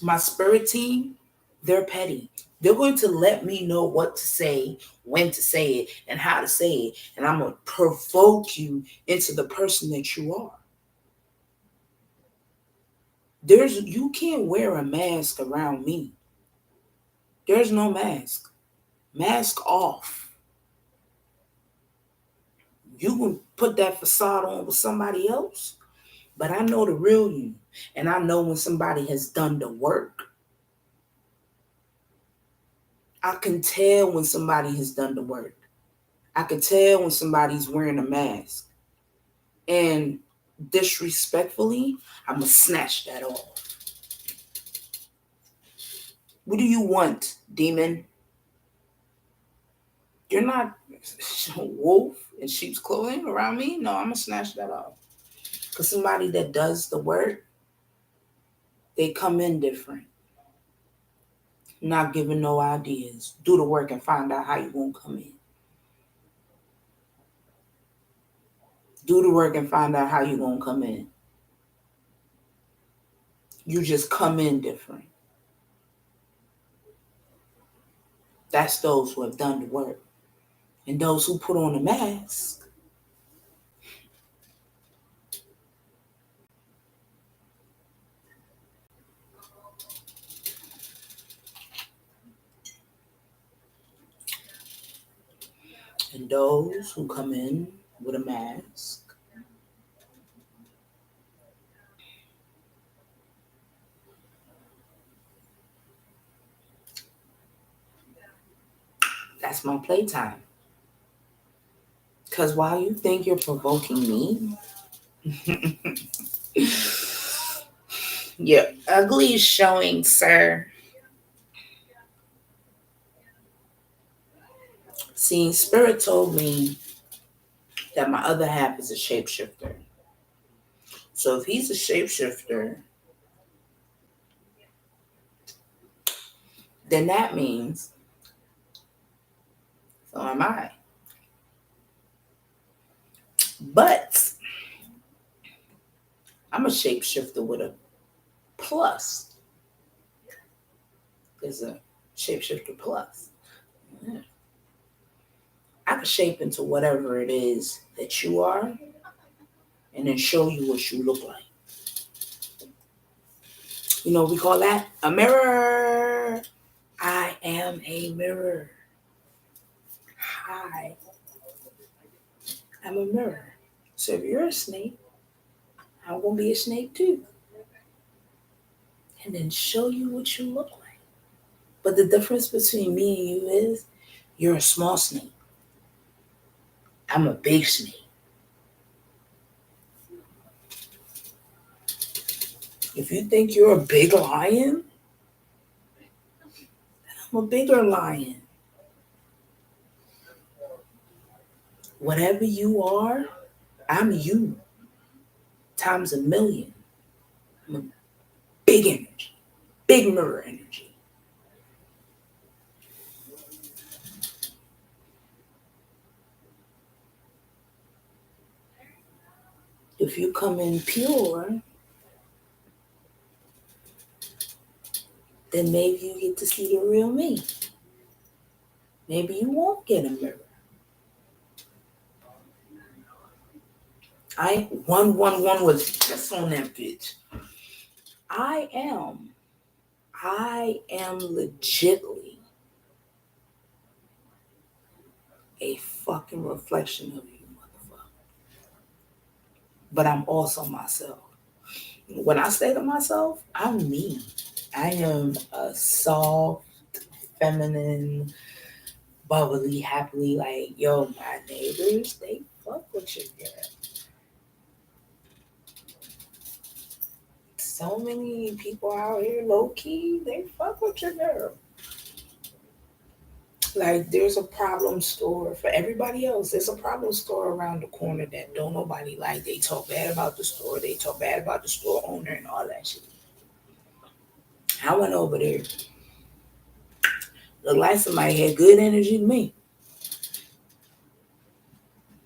My spirit team, they're petty. They're going to let me know what to say, when to say it, and how to say it. And I'm going to provoke you into the person that you are. You can't wear a mask around me. There's no mask. Mask off. You can put that facade on with somebody else, but I know the real you. And I know when somebody has done the work. I can tell when somebody has done the work. I can tell when somebody's wearing a mask. And disrespectfully, I'm going to snatch that off. What do you want, demon? You're not a wolf in sheep's clothing around me? No, I'm going to snatch that off. Because somebody that does the work, they come in different. Not giving no ideas. Do the work and find out how you're going to come in. Do the work and find out how you're going to come in. You just come in different. That's those who have done the work. And those who put on a mask, and those who come in with a mask, that's my playtime. Because while you think you're provoking me, your ugly is showing, sir. See, Spirit told me that my other half is a shapeshifter. So if he's a shapeshifter, then that means so am I. But I'm a shapeshifter with a plus. There's a shapeshifter plus. Yeah. I can shape into whatever it is that you are and then show you what you look like. You know, we call that a mirror. I am a mirror. Hi, I'm a mirror. So if you're a snake, I'm going to be a snake too. And then show you what you look like. But the difference between me and you is you're a small snake. I'm a big snake. If you think you're a big lion, I'm a bigger lion. Whatever you are, I'm you times a million. I'm a big energy, big mirror energy. If you come in pure, then maybe you get to see the real me. Maybe you won't get a mirror. I 111 was just on that bitch. I am. I am legitly a fucking reflection of you, motherfucker. But I'm also myself. When I say to myself, I'm me. I am a soft, feminine, bubbly, happily, like, yo, my neighbors, they fuck with you, girl. So many people out here, low key, they fuck with your girl. Like there's a problem store for everybody else. There's a problem store around the corner that don't nobody like. They talk bad about the store. They talk bad about the store owner and all that shit. I went over there. Looked like somebody had good energy to me.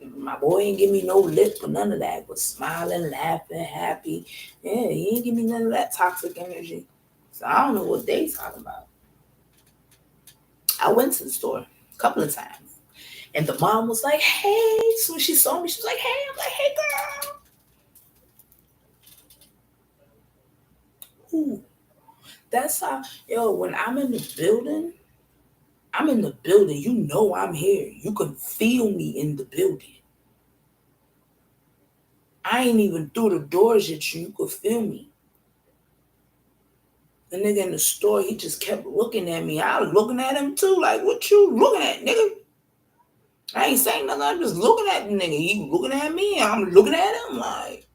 My boy ain't give me no lip or none of that. Was smiling, laughing, happy. Yeah, he ain't give me none of that toxic energy. So I don't know what they talking about. I went to the store a couple of times. And the mom was like, hey. So when she saw me, she was like, hey. I'm like, hey, girl. Ooh. That's how, yo, when I'm in the building, I'm in the building. You know I'm here. You can feel me in the building. I ain't even through the doors yet. You could feel me. The nigga in the store, he just kept looking at me. I was looking at him too. Like, what you looking at, nigga? I ain't saying nothing. I'm just looking at the nigga. He looking at me. I'm looking at him. Like,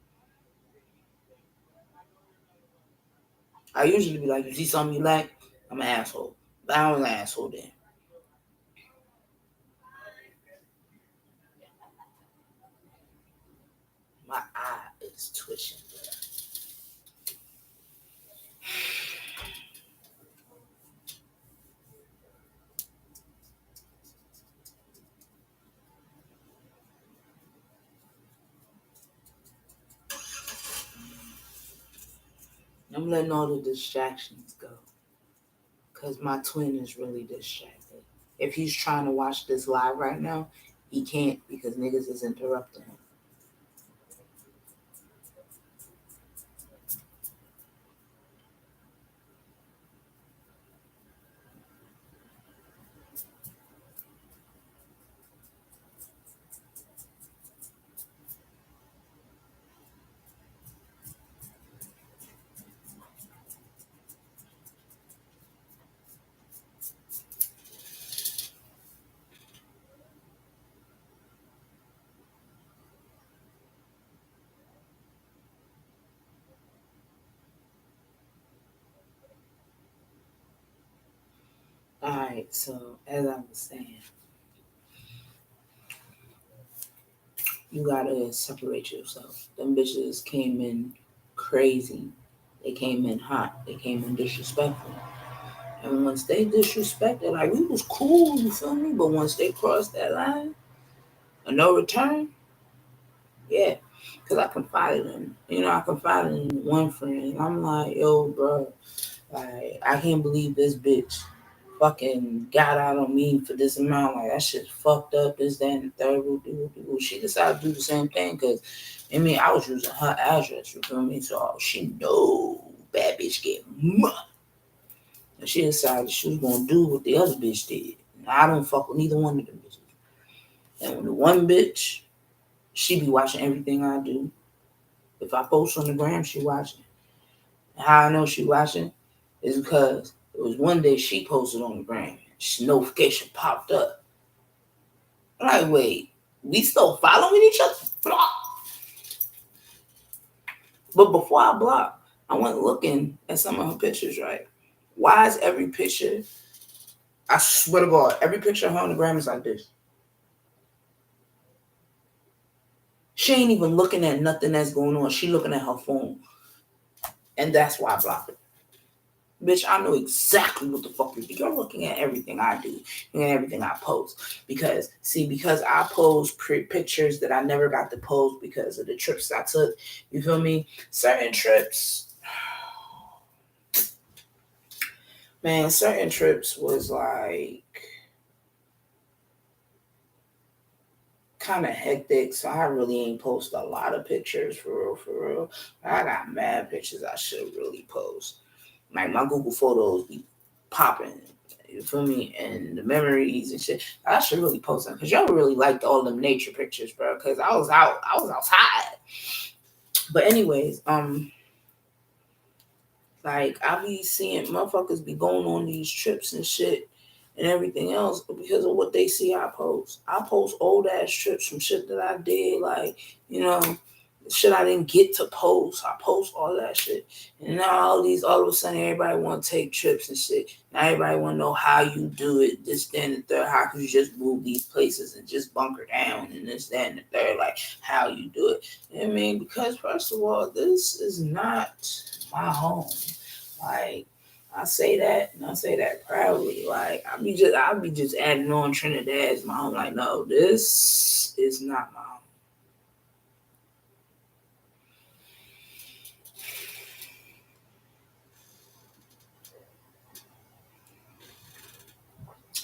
I usually be like, you see something you like? I'm an asshole. But I don't an asshole then. My eye is twitching. I'm letting all the distractions go. Because my twin is really distracted. If he's trying to watch this live right now, he can't because niggas is interrupting him. Alright, so as I was saying, you gotta separate yourself. Them bitches came in crazy. They came in hot. They came in disrespectful. And once they disrespected, like we was cool, you feel me? But once they crossed that line, a no return, yeah. Because I confided in one friend. I'm like, yo, bro, like, I can't believe this bitch fucking got out on me for this amount. Like, that shit's fucked up, this, that, and the third. She decided to do the same thing because, I mean, I was using her address, you feel me? So she know bad bitch get money. And she decided she was going to do what the other bitch did. And I don't fuck with neither one of them bitches. And when the one bitch, she be watching everything I do. If I post on the gram, she watching. How I know she watching is because it was one day she posted on the gram. Notification popped up. I'm like, wait, we still following each other? Block. But before I blocked, I went looking at some of her pictures, right? Why is every picture, I swear to God, every picture of her on the gram is like this? She ain't even looking at nothing that's going on. She looking at her phone. And that's why I blocked her. Bitch, I know exactly what the fuck you think. You're looking at everything I do and everything I post. Because I post pictures that I never got to post because of the trips I took. You feel me? Certain trips, man, certain trips was like kind of hectic. So I really ain't post a lot of pictures for real, for real. I got mad pictures I should really post. Like my Google Photos be popping. You feel me? And the memories and shit. I should really post them because y'all really liked all them nature pictures, bro. Because I was outside. But anyways, like I be seeing motherfuckers be going on these trips and shit and everything else because of what they see I post. I post old ass trips from shit that I did, like, you know, shit I didn't get to post. I post all that shit. And now all of a sudden everybody wanna take trips and shit. Now everybody wanna know how you do it, this, that, and the third. How could you just move these places and just bunker down and this, that, and the third, like how you do it. I mean, because first of all, this is not my home. Like I say that and I say that proudly. Like I'll be just adding on Trinidad as my home. Like, no, this is not my home.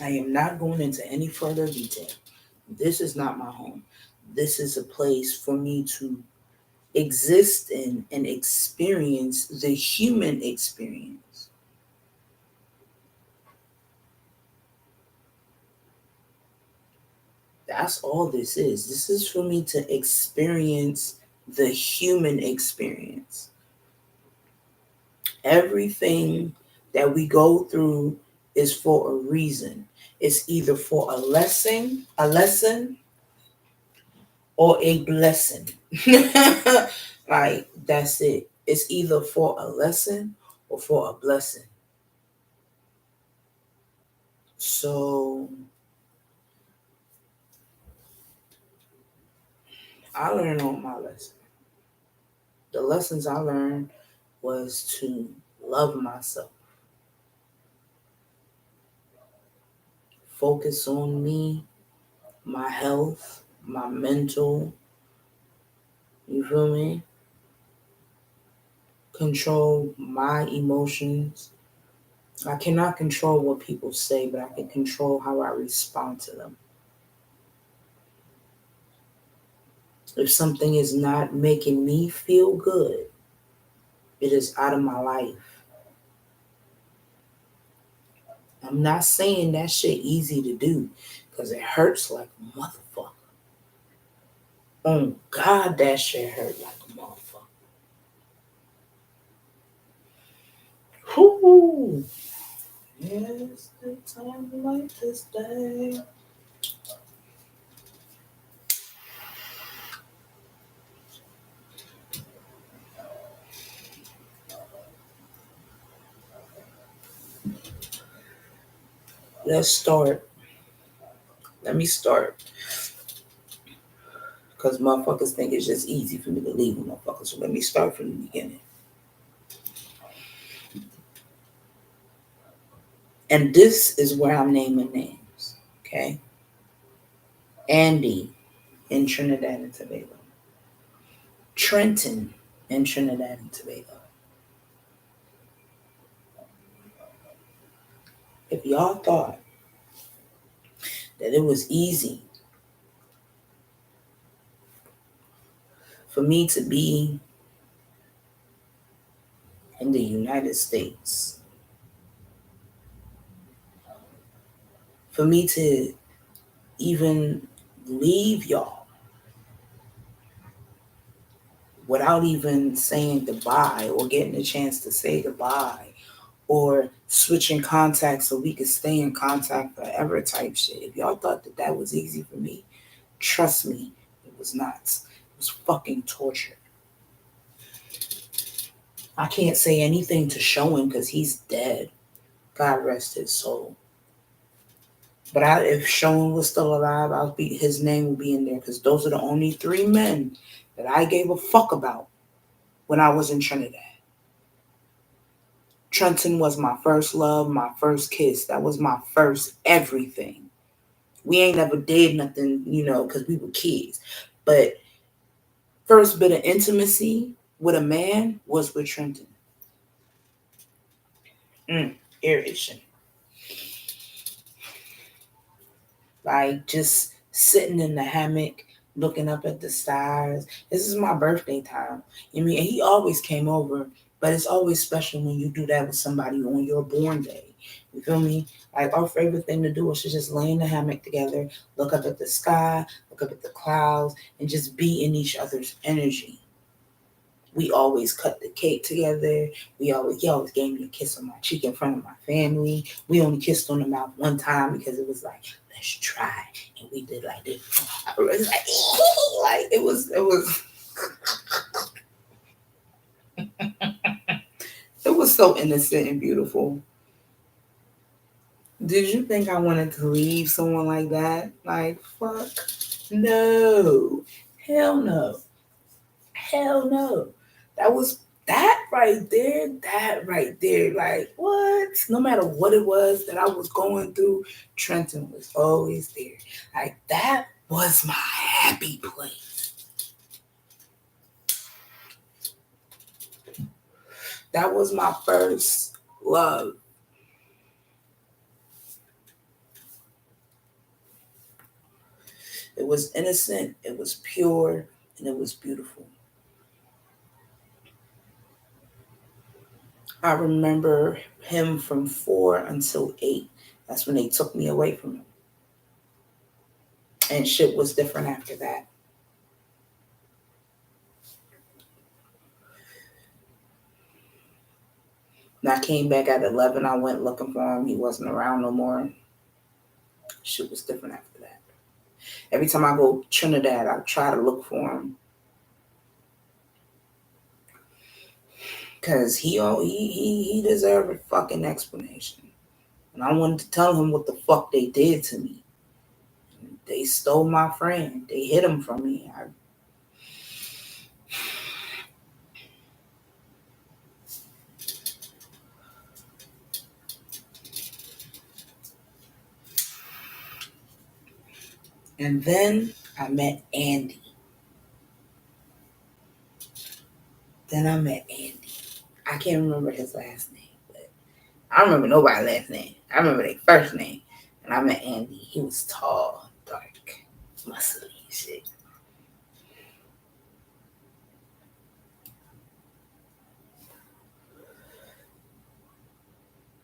I am not going into any further detail. This is not my home. This is a place for me to exist in and experience the human experience. That's all this is. This is for me to experience the human experience. Everything that we go through is for a reason. It's either for a lesson or a blessing. Like that's it. It's either for a lesson or for a blessing. So I learned all my lessons. The lessons I learned was to love myself, focus on me, my health, my mental, you feel me? Control my emotions. I cannot control what people say, but I can control how I respond to them. If something is not making me feel good, it is out of my life. I'm not saying that shit easy to do because it hurts like a motherfucker. Oh God, that shit hurt like a motherfucker. Whoo! Yes, the time like this day. Let's start. Let me start. Because motherfuckers think it's just easy for me to leave a motherfucker. So let me start from the beginning. And this is where I'm naming names. Okay? Andy in Trinidad and Tobago. Trenton and Trinidad and Tobago. If y'all thought that it was easy for me to be in the United States, for me to even leave y'all without even saying goodbye or getting a chance to say goodbye or switching contacts so we could stay in contact forever type shit. If y'all thought that that was easy for me, trust me, it was not. It was fucking torture. I can't say anything to show him because he's dead. God rest his soul. But if Sean was still alive, his name would be in there because those are the only three men that I gave a fuck about when I was in Trinidad. Trenton was my first love, my first kiss. That was my first everything. We ain't never did nothing, because we were kids. But first bit of intimacy with a man was with Trenton. Irritation. Like just sitting in the hammock, looking up at the stars. This is my birthday time. I mean, he always came over, but it's always special when you do that with somebody on your born day. You feel me? Like our favorite thing to do is to just lay in the hammock together, look up at the sky, look up at the clouds, and just be in each other's energy. We always cut the cake together. He always gave me a kiss on my cheek in front of my family. We only kissed on the mouth one time because it was like, let's try. And we did like this. It was like, it was it was so innocent and beautiful. Did you think I wanted to leave someone like that? Like, fuck. No. Hell no. Hell no. That was that right there. That right there. Like, what? No matter what it was that I was going through, Trenton was always there. Like, that was my happy place. That was my first love. It was innocent, it was pure, and it was beautiful. I remember him from 4 until 8. That's when they took me away from him. And shit was different after that. When I came back at 11, I went looking for him. He wasn't around no more. Shit was different after that. Every time I go to Trinidad, I try to look for him. Because he deserved a fucking explanation. And I wanted to tell him what the fuck they did to me. They stole my friend. They hid him from me. And then I met Andy. I can't remember his last name, but I don't remember nobody's last name. I remember their first name. And I met Andy. He was tall, dark, muscly shit.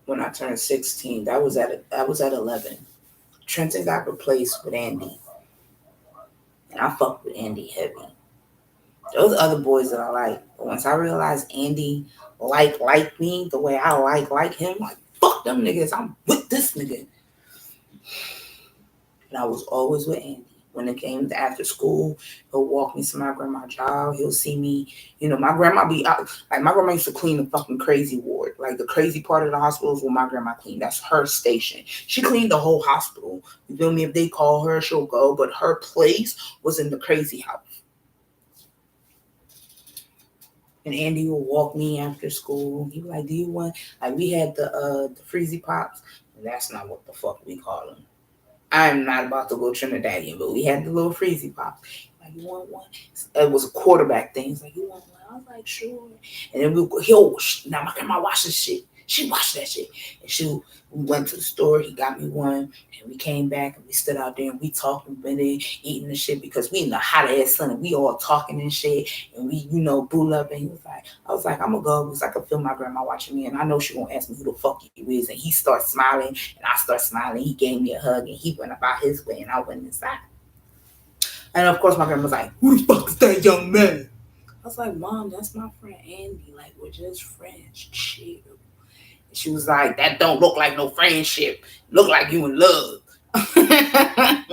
When I turned 16, that was at 11. Trenton got replaced with Andy. And I fucked with Andy heavy. Those other boys that I like. But once I realized Andy like me the way I like him, like, fuck them niggas. I'm with this nigga. And I was always with Andy. When it came to after school, he'll walk me to my grandma's job. He'll see me. My grandma be out. Like, my grandma used to clean the fucking crazy ward. Like, the crazy part of the hospital is where my grandma cleaned. That's her station. She cleaned the whole hospital. You feel me? If they call her, she'll go. But her place was in the crazy house. And Andy would walk me after school. He was like, do you want, like, we had the Freezy Pops. And that's not what the fuck we call them. I'm not about to go Trinidadian, but we had the little Freezy Pops. Like, you want one? It was a quarterback thing. He's like, you want one? I was like, sure. And then now my grandma watched this shit. She watched that shit. And we went to the store. He got me one. And we came back and we stood out there and we talked and been there eating the shit because we in the hot ass sun and we all talking and shit. And we, bull up. And I was like, I'm going to go because I could feel my grandma watching me. And I know she going to ask me who the fuck you is. And he starts smiling and I start smiling. He gave me a hug and he went about his way and I went inside. And of course, my grandma was like, "Who the fuck is that young man?" I was like, "Mom, that's my friend Andy. Like, we're just friends. Chill." And she was like, "That don't look like no friendship. Look like you in love." I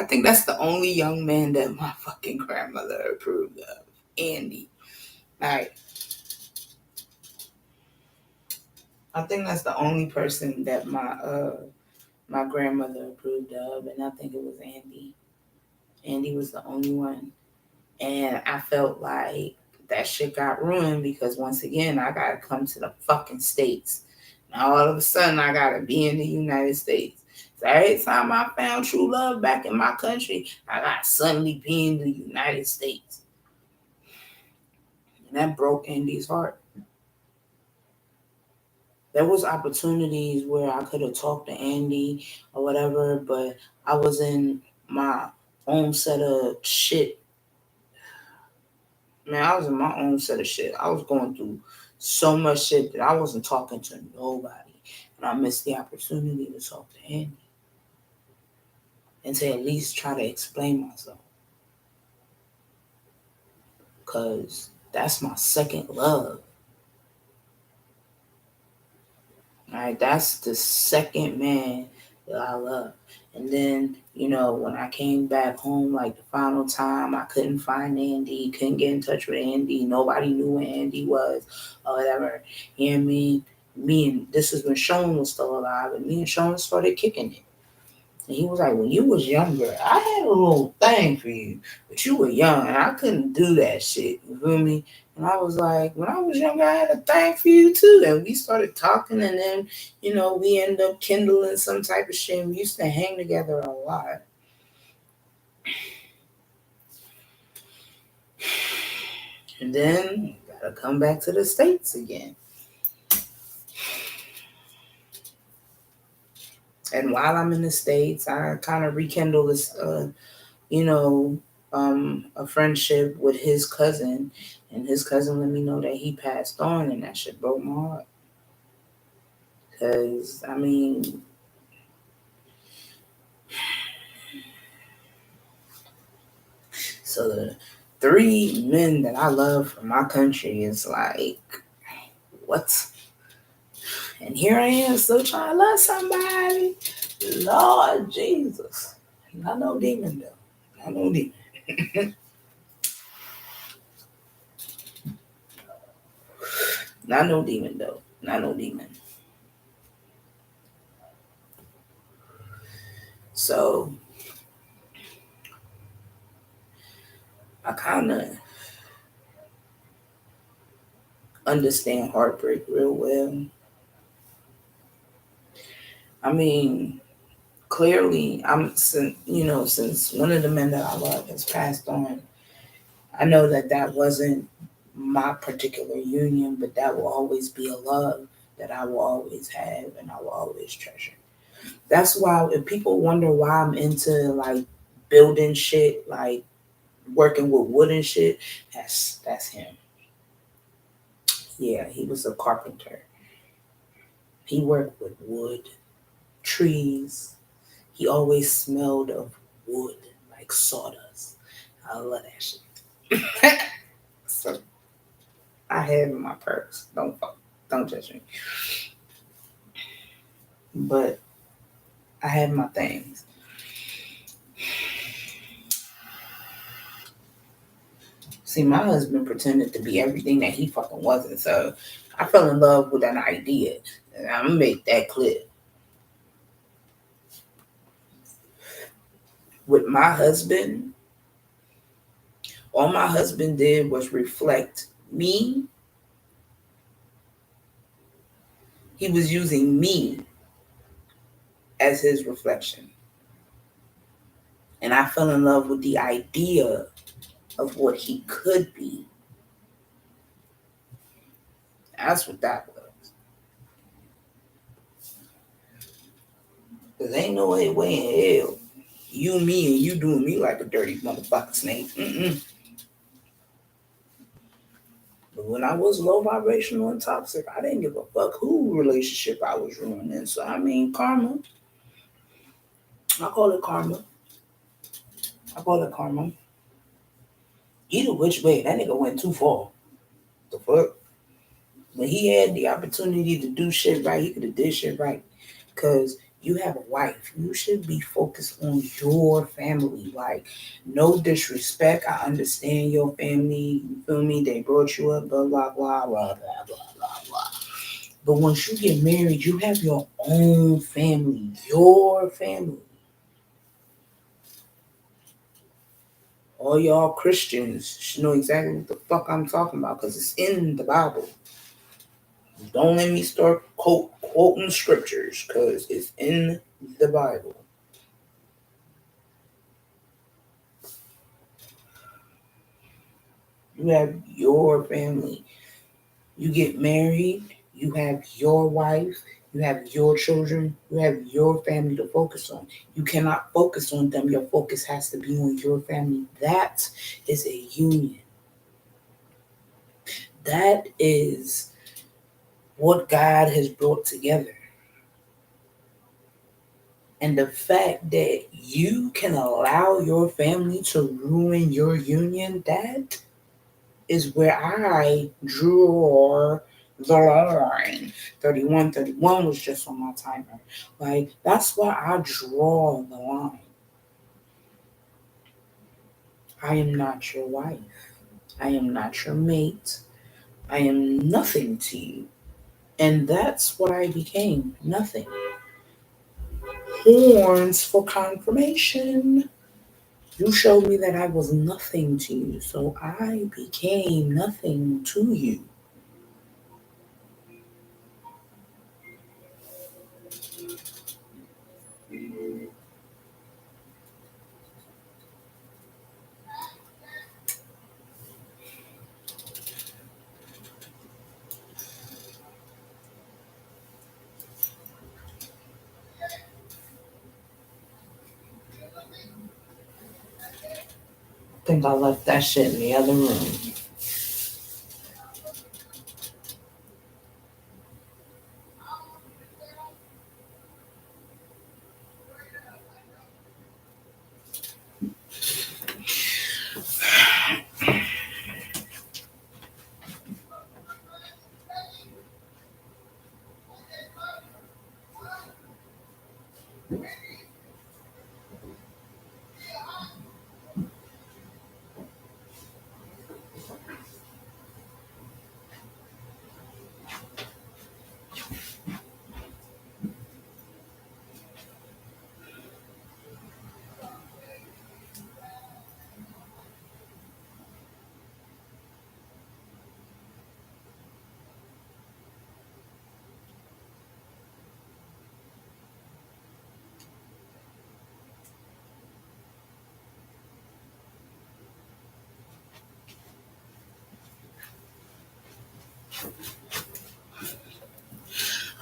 think that's the only young man that my fucking grandmother approved of. Andy. Like, I think that's the only person that my grandmother approved of, and I think it was Andy. Andy was the only one. And I felt like that shit got ruined because once again, I gotta come to the fucking States. Now all of a sudden, I gotta be in the United States. So every time I found true love back in my country, I gotta suddenly be in the United States. And that broke Andy's heart. There was opportunities where I could have talked to Andy or whatever, but I was in my own set of shit. Man, I was in my own set of shit. I was going through so much shit that I wasn't talking to nobody. And I missed the opportunity to talk to Andy and to at least try to explain myself. Because that's my second love. All right, that's the second man that I love. And then, when I came back home, like the final time, I couldn't find Andy, couldn't get in touch with Andy. Nobody knew where Andy was or whatever. You know what I mean? Me and this is when Sean was still alive, and me and Sean started kicking it. And he was like, when you was younger, I had a little thing for you, but you were young and I couldn't do that shit. You feel me? And I was like, when I was younger, I had a thing for you too. And we started talking and then, we ended up kindling some type of shit. We used to hang together a lot. And then gotta come back to the States again. And while I'm in the States, I kind of rekindle this you know, a friendship with his cousin, and his cousin let me know that he passed on, and that shit broke my heart. Cause I mean, so the three men that I love from my country is like, what? And here I am still trying to love somebody. Lord Jesus. Not no demon though. Not no demon. Not no demon though. Not no demon. So I kind of understand heartbreak real well. I mean, clearly, since one of the men that I love has passed on, I know that that wasn't my particular union, but that will always be a love that I will always have and I will always treasure. That's why if people wonder why I'm into like building shit, like working with wood and shit, that's him. Yeah, he was a carpenter. He worked with wood, trees. He always smelled of wood, like sawdust. I love that shit. So I have in my purse. Don't judge me. But I have my things. See, my husband pretended to be everything that he fucking wasn't. So I fell in love with an idea. And I'm gonna make that clear. With my husband, all my husband did was reflect me. He was using me as his reflection. And I fell in love with the idea of what he could be. That's what that was. Because ain't no way in hell you, me, and you doing me like a dirty motherfucker snake. Mm-mm. But when I was low vibrational and toxic, I didn't give a fuck who relationship I was ruining. So, I mean, karma. I call it karma. I call it karma. Either which way, that nigga went too far. The fuck? When he had the opportunity to do shit right, he could have did shit right. Because you have a wife. You should be focused on your family. Like, no disrespect. I understand your family. You feel me? They brought you up, blah, blah, blah, blah, blah, blah, blah, blah. But once you get married, you have your own family. Your family. All y'all Christians should know exactly what the fuck I'm talking about because it's in the Bible. Don't let me start quoting scriptures because it's in the Bible. You have your family. You get married, you have your wife, you have your children, you have your family to focus on. You cannot focus on them. Your focus has to be on your family. That is a union. That is what God has brought together. And the fact that you can allow your family to ruin your union, that is where I draw the line. 31 was just on my timer. Like, that's why I draw the line. I am not your wife. I am not your mate. I am nothing to you. And that's what I became. Nothing. Horns for confirmation. You showed me that I was nothing to you, so I became nothing to you. I think I left that shit in the other room.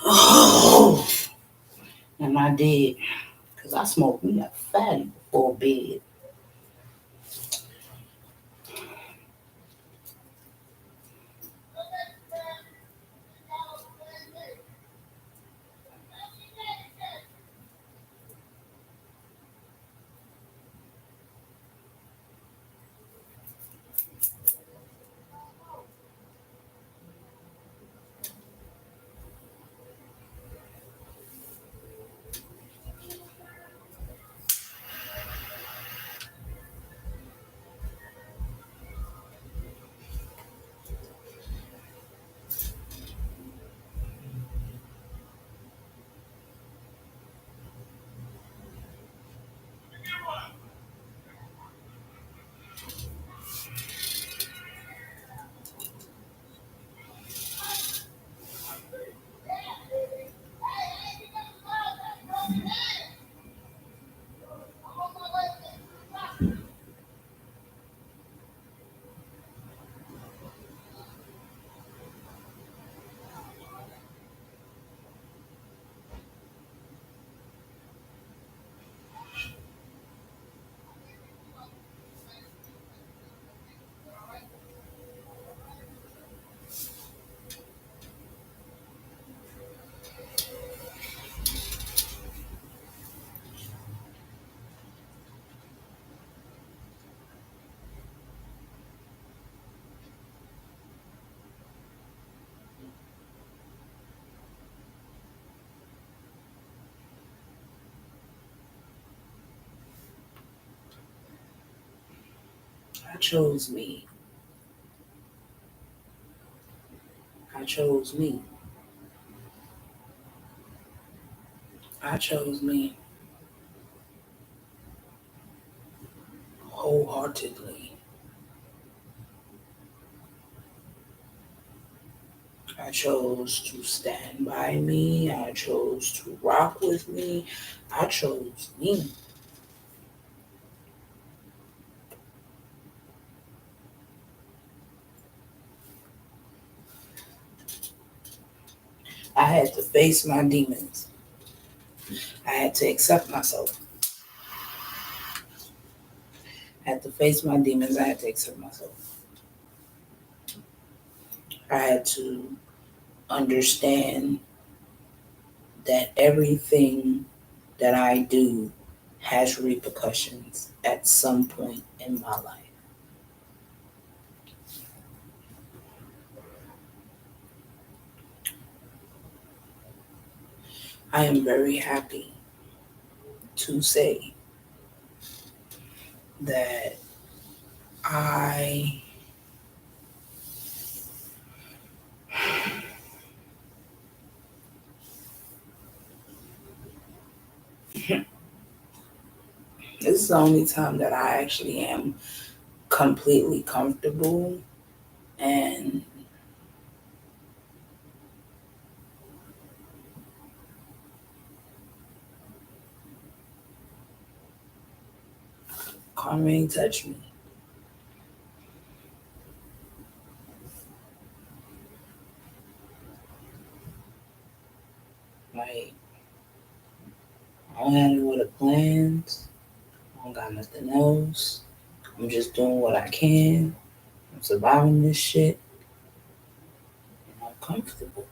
Oh, and I did. Because I smoked me a fatty before bed. I chose me. I chose me. I chose me wholeheartedly. I chose to stand by me. I chose to rock with me. I chose me. I had to face my demons. I had to accept myself. I had to face my demons. I had to accept myself. I had to understand that everything that I do has repercussions at some point in my life. I am very happy to say that I this is the only time that I actually am completely comfortable and karma ain't touch me. Like I don't have no other plans. I don't got nothing else. I'm just doing what I can. I'm surviving this shit and I'm comfortable.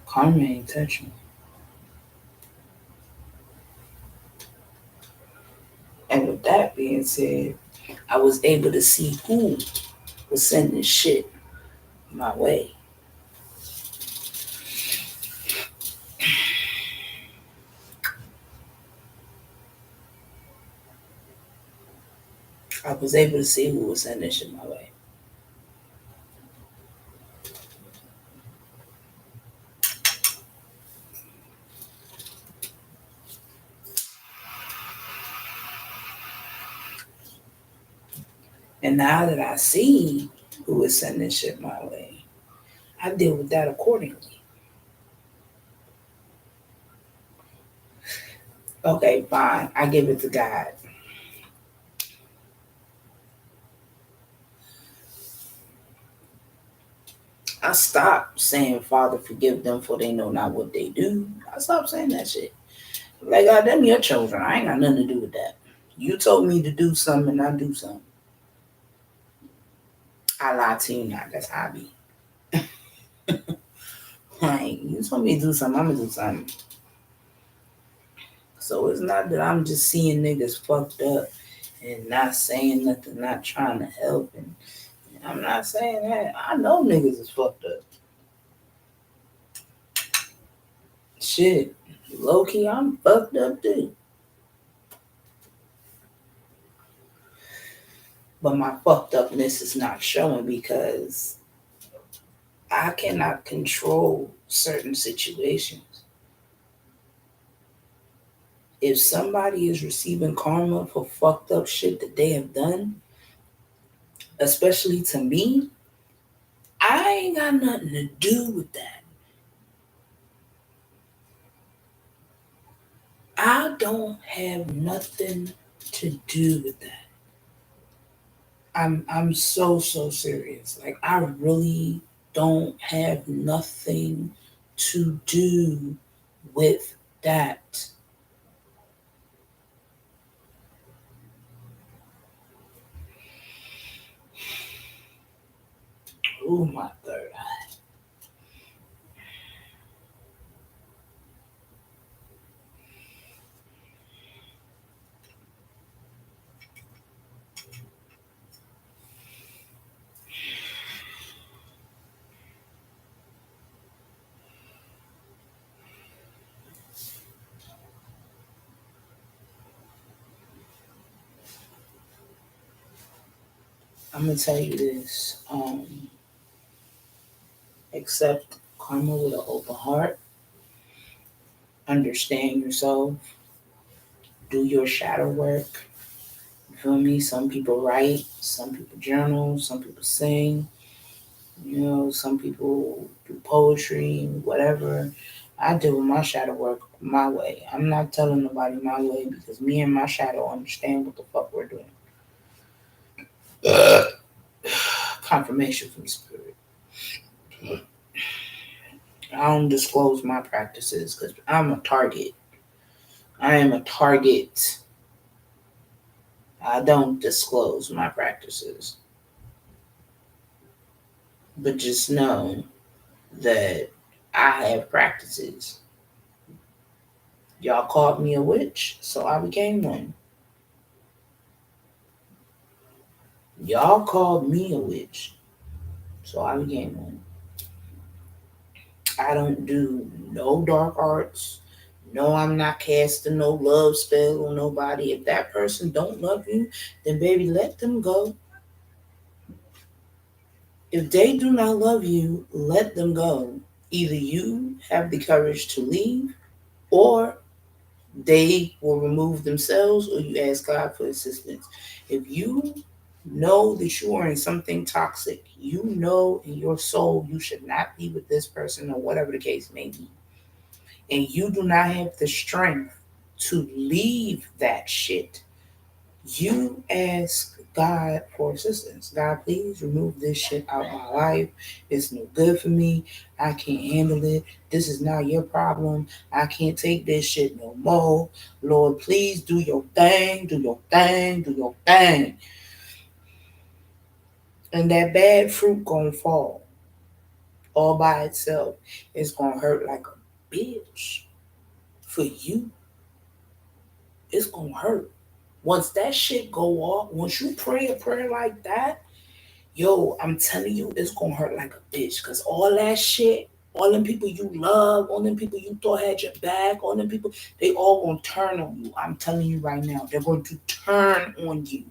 Karma ain't touch me. And with that being said, I was able to see who was sending shit my way. I was able to see who was sending shit my way. And now that I see who is sending shit my way, I deal with that accordingly. Okay, fine. I give it to God. I stopped saying, Father, forgive them for they know not what they do. I stopped saying that shit. Like, God, them your children. I ain't got nothing to do with that. You told me to do something and I do something. I lie to you now. That's how I be. Like, you told me to do something, I'm gonna do something. So it's not that I'm just seeing niggas fucked up and not saying nothing, not trying to help. And I'm not saying that. I know niggas is fucked up. Shit. Low key, I'm fucked up too. But my fucked upness is not showing because I cannot control certain situations. If somebody is receiving karma for fucked up shit that they have done, especially to me, I ain't got nothing to do with that. I don't have nothing to do with that. I'm so serious. Like I really don't have nothing to do with that. Oh my third eye. I'm gonna tell you this. Accept karma with an open heart. Understand yourself. Do your shadow work. You feel me? Some people write, some people journal, some people sing. Some people do poetry, whatever. I deal with my shadow work my way. I'm not telling nobody my way because me and my shadow understand what the fuck we're doing. Confirmation from spirit. I don't disclose my practices because I'm a target. I am a target. I don't disclose my practices. But just know that I have practices. Y'all called me a witch, so I became one. Y'all called me a witch, so I became one. I don't do no dark arts. No, I'm not casting no love spell on nobody. If that person don't love you, then baby, let them go. If they do not love you, let them go. Either you have the courage to leave, or they will remove themselves, or you ask God for assistance. If you know that you are in something toxic, you know in your soul you should not be with this person, or whatever the case may be, and you do not have the strength to leave that shit, you ask God for assistance. God, please remove this shit out of my life. It's no good for me. I can't handle it. This is not your problem. I can't take this shit no more. Lord, please do your thing, do your thing, do your thing. And that bad fruit gonna fall all by itself. It's gonna hurt like a bitch for you. It's gonna hurt. Once that shit go off, once you pray a prayer like that, yo, I'm telling you, it's gonna hurt like a bitch. Cause all that shit, all them people you love, all them people you thought had your back, all them people, they all gonna turn on you. I'm telling you right now, they're going to turn on you.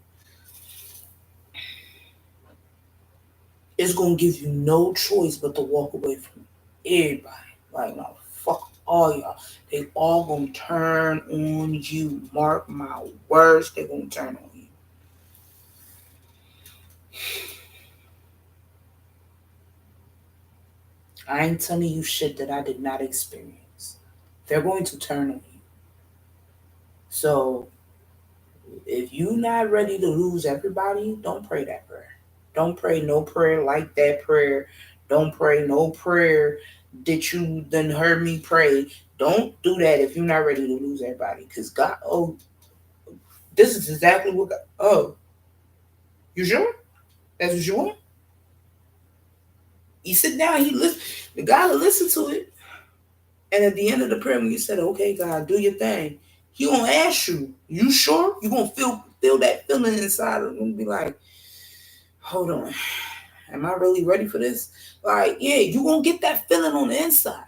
It's gonna give you no choice but to walk away from everybody. Like, no, fuck all y'all. They all gonna turn on you. Mark my words, they're gonna turn on you. I ain't telling you shit that I did not experience. They're going to turn on you. So if you not ready to lose everybody, don't pray that prayer. Don't pray no prayer like that prayer. Don't pray no prayer that you done heard me pray. Don't do that if you're not ready to lose everybody. Because God, oh, this is exactly what God, oh, you sure? That's what you want? You sit down, he listen, the God will listen to it. And at the end of the prayer, when you said, okay, God, do your thing, he gonna ask you, you sure? You gonna feel that feeling inside of him and be like, hold on, am I really ready for this? Like, yeah, you gonna get that feeling on the inside.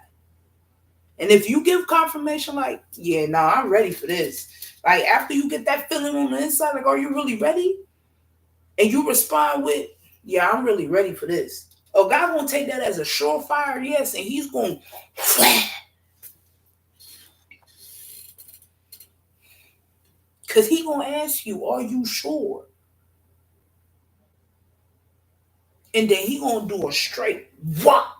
And if you give confirmation, like, yeah, no, I'm ready for this. Like, after you get that feeling on the inside, like, are you really ready? And you respond with, yeah, I'm really ready for this. Oh, God gonna take that as a surefire yes, and he's gonna because he gonna ask you, are you sure? And then he gonna do a straight what?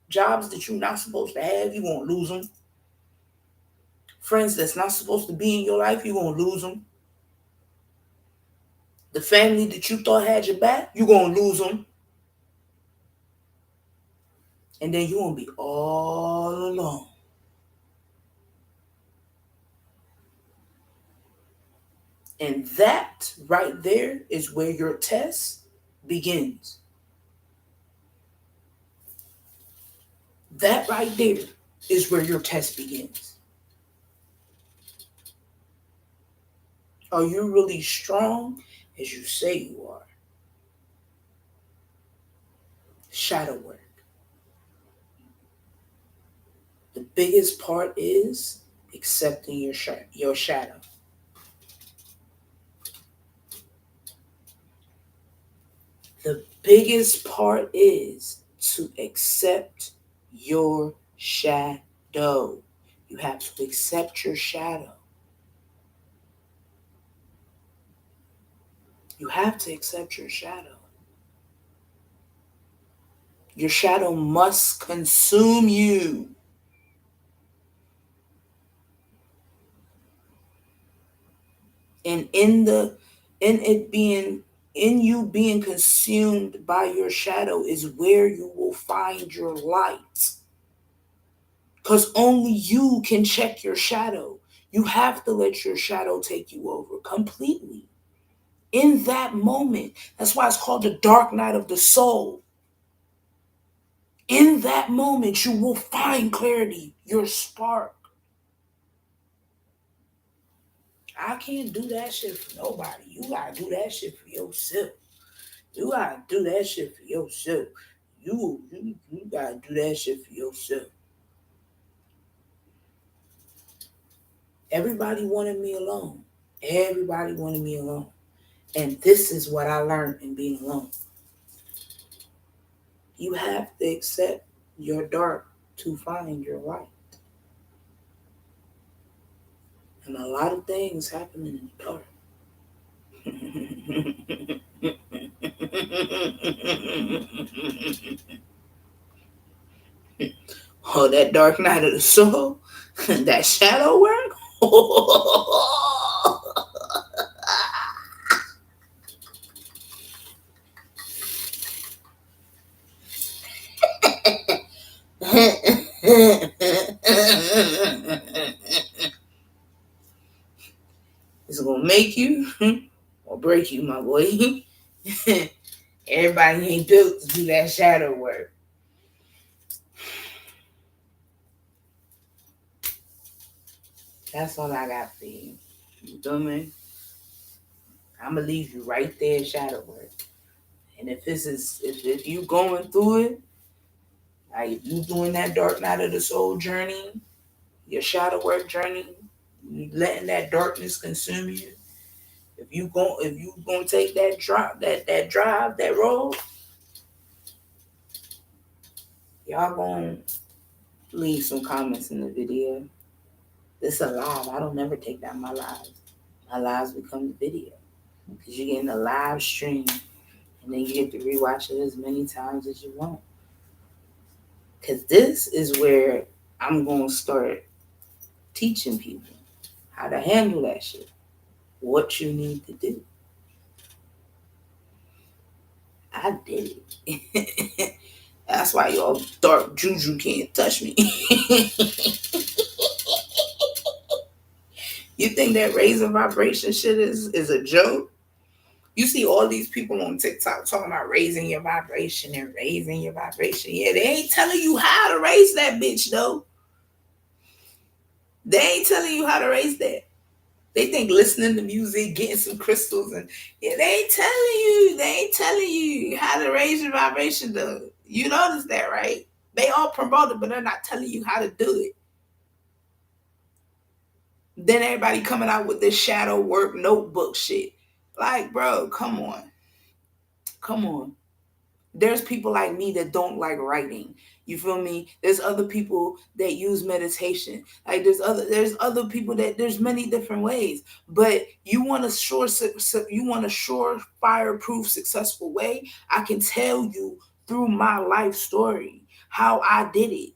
Jobs that you're not supposed to have, you gonna lose them. Friends that's not supposed to be in your life, you gonna lose them. The family that you thought had your back, you gonna lose them. And then you gonna be all alone. And that right there is where your test begins. That right there is where your test begins. Are you really strong as you say you are? Shadow work. The biggest part is accepting your shadow. The biggest part is to accept your shadow. You have to accept your shadow. You have to accept your shadow. Your shadow must consume you. And in it being in you being consumed by your shadow is where you will find your light. Because only you can check your shadow. You have to let your shadow take you over completely. In that moment, that's why it's called the dark night of the soul. In that moment, you will find clarity, your spark. I can't do that shit for nobody. You gotta do that shit for yourself. You gotta do that shit for yourself. You gotta do that shit for yourself. Everybody wanted me alone. Everybody wanted me alone. And this is what I learned in being alone. You have to accept your dark to find your light. And a lot of things happen in the dark. Oh, that dark night of the soul, that shadow work. It's gonna make you or break you, my boy. Everybody ain't built to do that shadow work. That's all I got for you. You feel me? I'm gonna leave you right there, shadow work. And if you going through it, like if you doing that dark night of the soul journey, your shadow work journey, you letting that darkness consume you. If you gonna take that road, y'all gonna leave some comments in the video. This a live. I don't never take down my lives. My lives become the video because you're getting a live stream, and then you get to rewatch it as many times as you want. Because this is where I'm gonna start teaching people how to handle that shit, what you need to do. I did it. That's why y'all dark juju can't touch me. You think that raising vibration shit is a joke? You see all these people on TikTok talking about raising your vibration and raising your vibration. Yeah, they ain't telling you how to raise that bitch though. They ain't telling you how to raise that. They think listening to music, getting some crystals, and yeah, they ain't telling you how to raise your vibration though. You notice that, right? They all promote it, but they're not telling you how to do it. Then everybody coming out with this shadow work notebook shit. Like, bro, come on. Come on. There's people like me that don't like writing. You feel me? There's other people that use meditation. Like there's other people that there's many different ways. But you want a sure fireproof successful way. I can tell you through my life story how I did it.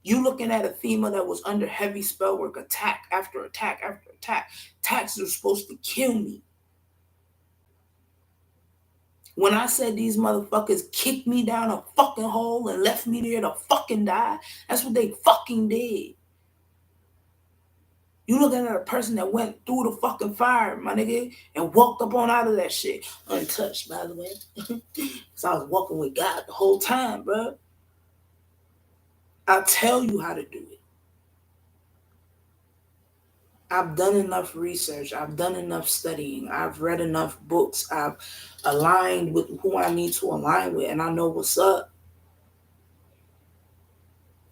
You looking at a female that was under heavy spell work, attack after attack after attack. Attacks are supposed to kill me. When I said these motherfuckers kicked me down a fucking hole and left me there to fucking die, that's what they fucking did. You looking at a person that went through the fucking fire, my nigga, and walked up on out of that shit. Untouched, by the way. Because I was walking with God the whole time, bro. I'll tell you how to do it. I've done enough research. I've done enough studying. I've read enough books. I've aligned with who I need to align with, and I know what's up.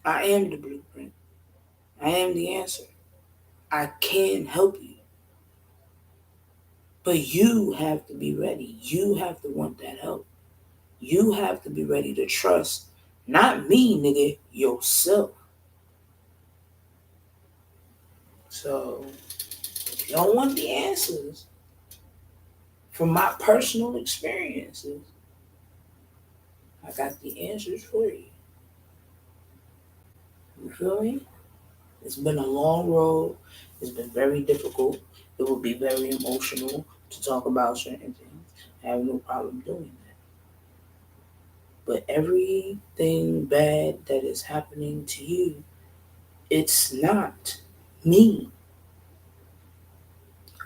I am the blueprint. I am the answer. I can help you. But you have to be ready. You have to want that help. You have to be ready to trust, not me, nigga, yourself. So, if you don't want the answers from my personal experiences, I got the answers for you. You feel me? It's been a long road. It's been very difficult. It will be very emotional to talk about certain things. I have no problem doing that. But everything bad that is happening to you, it's not me.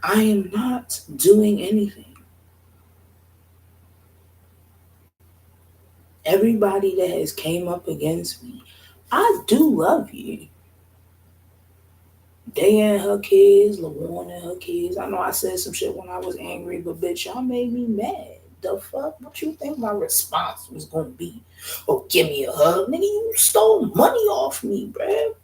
I am not doing anything. Everybody that has came up against me, I do love you. Day and her kids, LaWarn and her kids. I know I said some shit when I was angry, but bitch, y'all made me mad. The fuck? What you think my response was gonna be? Oh, give me a hug. Nigga, you stole money off me, bruh.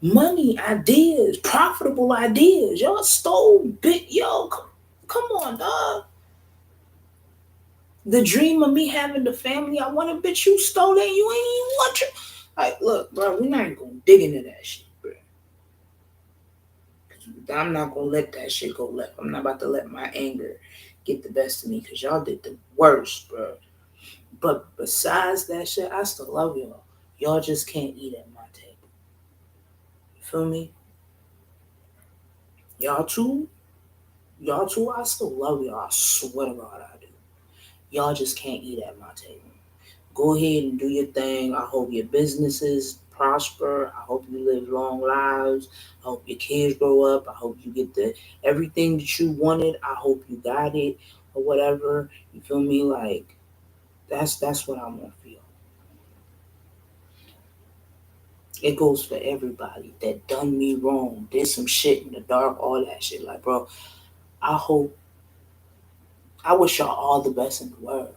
Money, ideas, profitable ideas. Y'all stole bit. Yo, come on, dog. The dream of me having the family I wanted, bitch, you stole that. You ain't even want your. Like, look, bro, we're not even gonna dig into that shit, bro. I'm not gonna let that shit go left. I'm not about to let my anger get the best of me because y'all did the worst, bro. But besides that shit, I still love y'all. Y'all just can't eat at my table. You feel me? Y'all too? Y'all too? I still love y'all. I swear to God I do. Y'all just can't eat at my table. Go ahead and do your thing. I hope your businesses prosper. I hope you live long lives. I hope your kids grow up. I hope you get the everything that you wanted. I hope you got it or whatever. You feel me? Like that's what I want for you. It goes for everybody that done me wrong, did some shit in the dark, all that shit. Like, bro, I hope I wish y'all all the best in the world.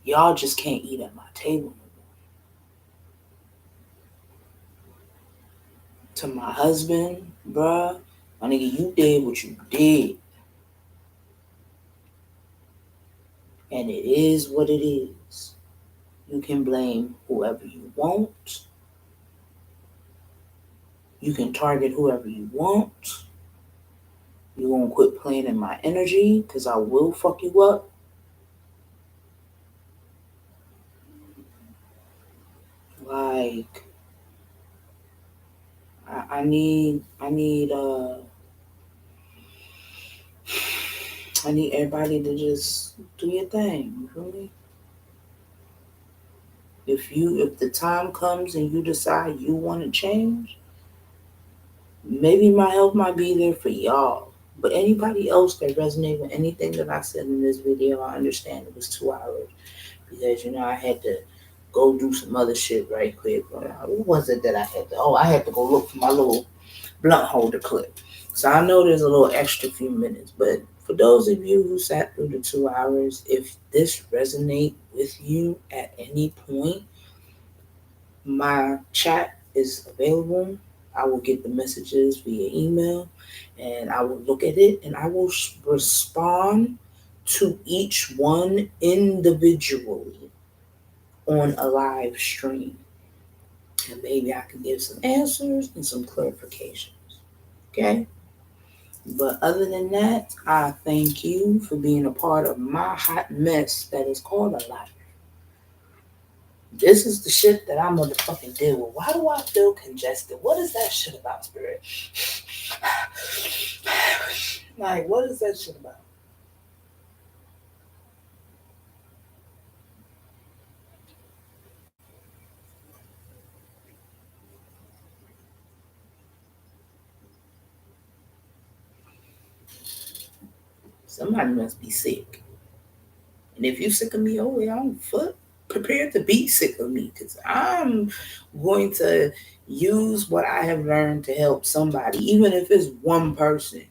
Y'all just can't eat at my table. To my husband, bruh, my nigga, you did what you did. And it is what it is. You can blame whoever you want. You can target whoever you want. You won't quit playing in my energy because I will fuck you up. Like I need everybody to just do your thing. You feel me? If the time comes and you decide you want to change, maybe my help might be there for y'all. But anybody else that resonate with anything that I said in this video, I understand it was 2 hours because I had to go do some other shit right quick. What was it that I had to? Oh, I had to go look for my little blunt holder clip. So I know there's a little extra few minutes, but for those of you who sat through the 2 hours, if this resonate with you at any point, my chat is available. I will get the messages via email and I will look at it and I will respond to each one individually on a live stream. And maybe I can give some answers and some clarifications. Okay? But other than that, I thank you for being a part of my hot mess that is called a life. This is the shit that I motherfucking deal with. Why do I feel congested? What is that shit about, Spirit? Like, what is that shit about? Somebody must be sick. And if you sick of me, oh well, I'm prepared to be sick of me because I'm going to use what I have learned to help somebody, even if it's one person.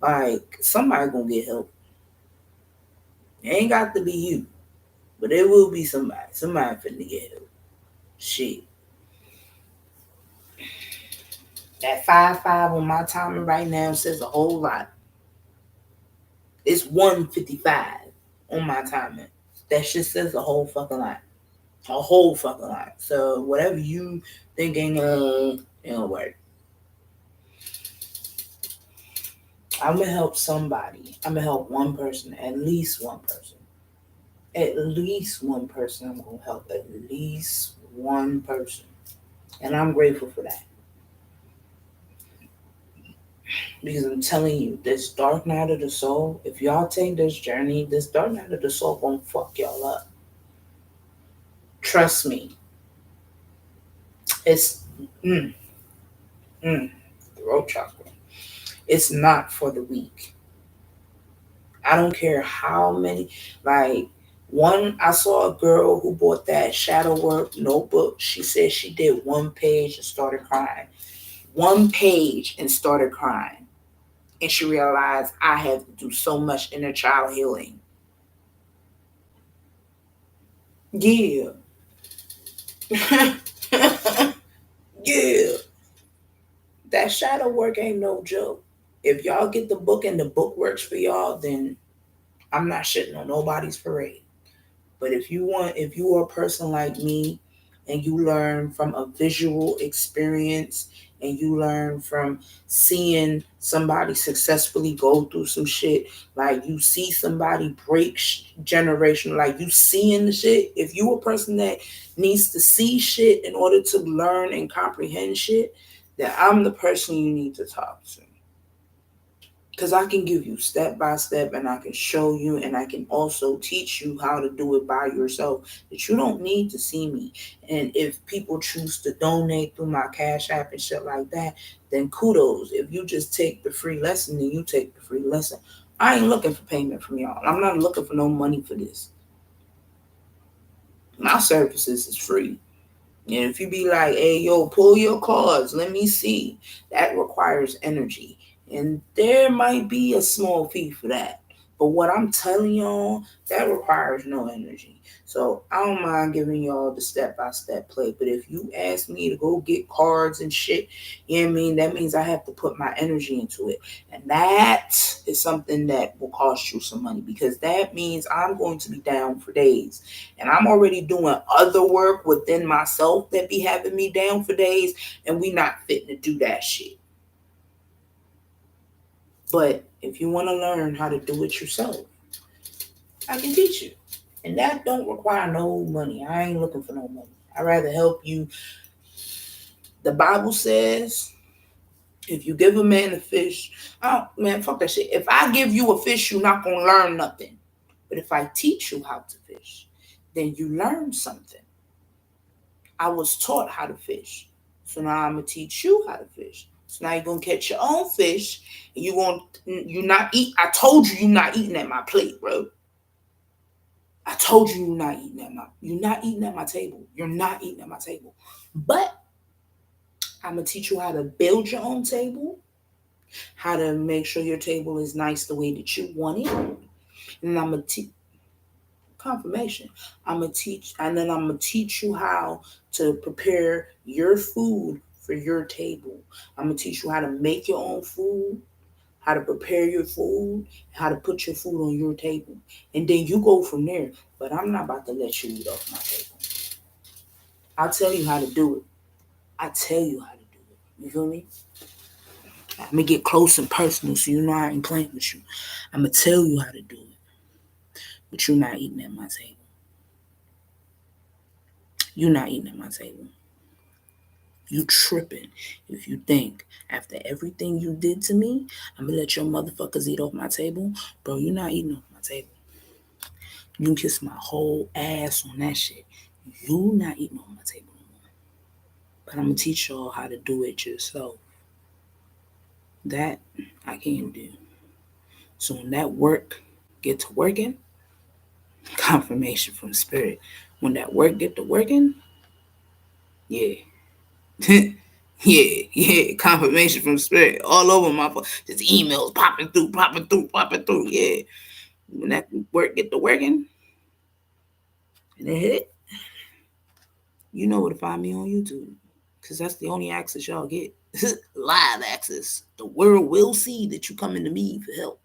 Like somebody gonna get help. It ain't got to be you, but it will be somebody. Somebody finna get help. Shit. That 5-5 on my timing right now says a whole lot. It's 1:55 on my timing. That shit says a whole fucking lot. A whole fucking lot. So whatever you thinking it'll work. I'm gonna help somebody. I'm gonna help one person, at least one person. At least one person I'm gonna help. At least one person. And I'm grateful for that. Because I'm telling you, this dark night of the soul, if y'all take this journey, this dark night of the soul gonna fuck y'all up. Trust me. It's mm, mm, throat chakra. It's not for the weak. I don't care how many, like, one, I saw a girl who bought that shadow work notebook. She said she did one page and started crying. One page and started crying. And she realized I have to do so much inner child healing. Yeah. Yeah. That shadow work ain't no joke. If y'all get the book and the book works for y'all, then I'm not shitting on nobody's parade. But if you are a person like me and you learn from a visual experience and you learn from seeing somebody successfully go through some shit, like you see somebody break generation, like you seeing the shit, if you a person that needs to see shit in order to learn and comprehend shit, then I'm the person you need to talk to. Because I can give you step by step and I can show you and I can also teach you how to do it by yourself. That you don't need to see me. And if people choose to donate through my Cash App and shit like that, then kudos. If you just take the free lesson, then you take the free lesson. I ain't looking for payment from y'all. I'm not looking for no money for this. My services is free. And if you be like, hey, yo, pull your cards, let me see, that requires energy. And there might be a small fee for that. But what I'm telling y'all, that requires no energy. So I don't mind giving y'all the step by step play. But if you ask me to go get cards and shit, you know what I mean? That means I have to put my energy into it. And that is something that will cost you some money because that means I'm going to be down for days. And I'm already doing other work within myself that be having me down for days, and we not fitting to do that shit. But if you want to learn how to do it yourself, I can teach you. And that don't require no money. I ain't looking for no money. I'd rather help you. The Bible says, if you give a man a fish, oh man, fuck that shit. If I give you a fish, you're not gonna learn nothing. But if I teach you how to fish, then you learn something. I was taught how to fish. So now I'm gonna teach you how to fish. So now you're gonna catch your own fish and you're not eat. I told you you're not eating at my plate, bro. I told you you're not eating at my table. You're not eating at my table. But I'm gonna teach you how to build your own table, how to make sure your table is nice the way that you want it. And I'm gonna teach confirmation. I'm gonna teach you how to prepare your food for your table. I'm gonna teach you how to make your own food, how to prepare your food, how to put your food on your table, and then you go from there. But I'm not about to let you eat off my table. I'll tell you how to do it. I tell you how to do it. You feel me? I'm gonna get close and personal, so you know I ain't playing with you. I'm gonna tell you how to do it, but you're not eating at my table. You're not eating at my table. You tripping if you think after everything you did to me, I'm gonna let your motherfuckers eat off my table. Bro, you're not eating off my table. You can kiss my whole ass on that shit. You not eating off my table no more. But I'm gonna teach y'all how to do it yourself. That I can do. So when that work get to working, confirmation from spirit. When that work get to working, yeah. Yeah, confirmation from spirit all over my phone. Just emails popping through, popping through, popping through. Yeah, when that work get to working and it hit, you know where to find me on YouTube, cause that's the only access y'all get. Live access. The world will see that you coming to me for help.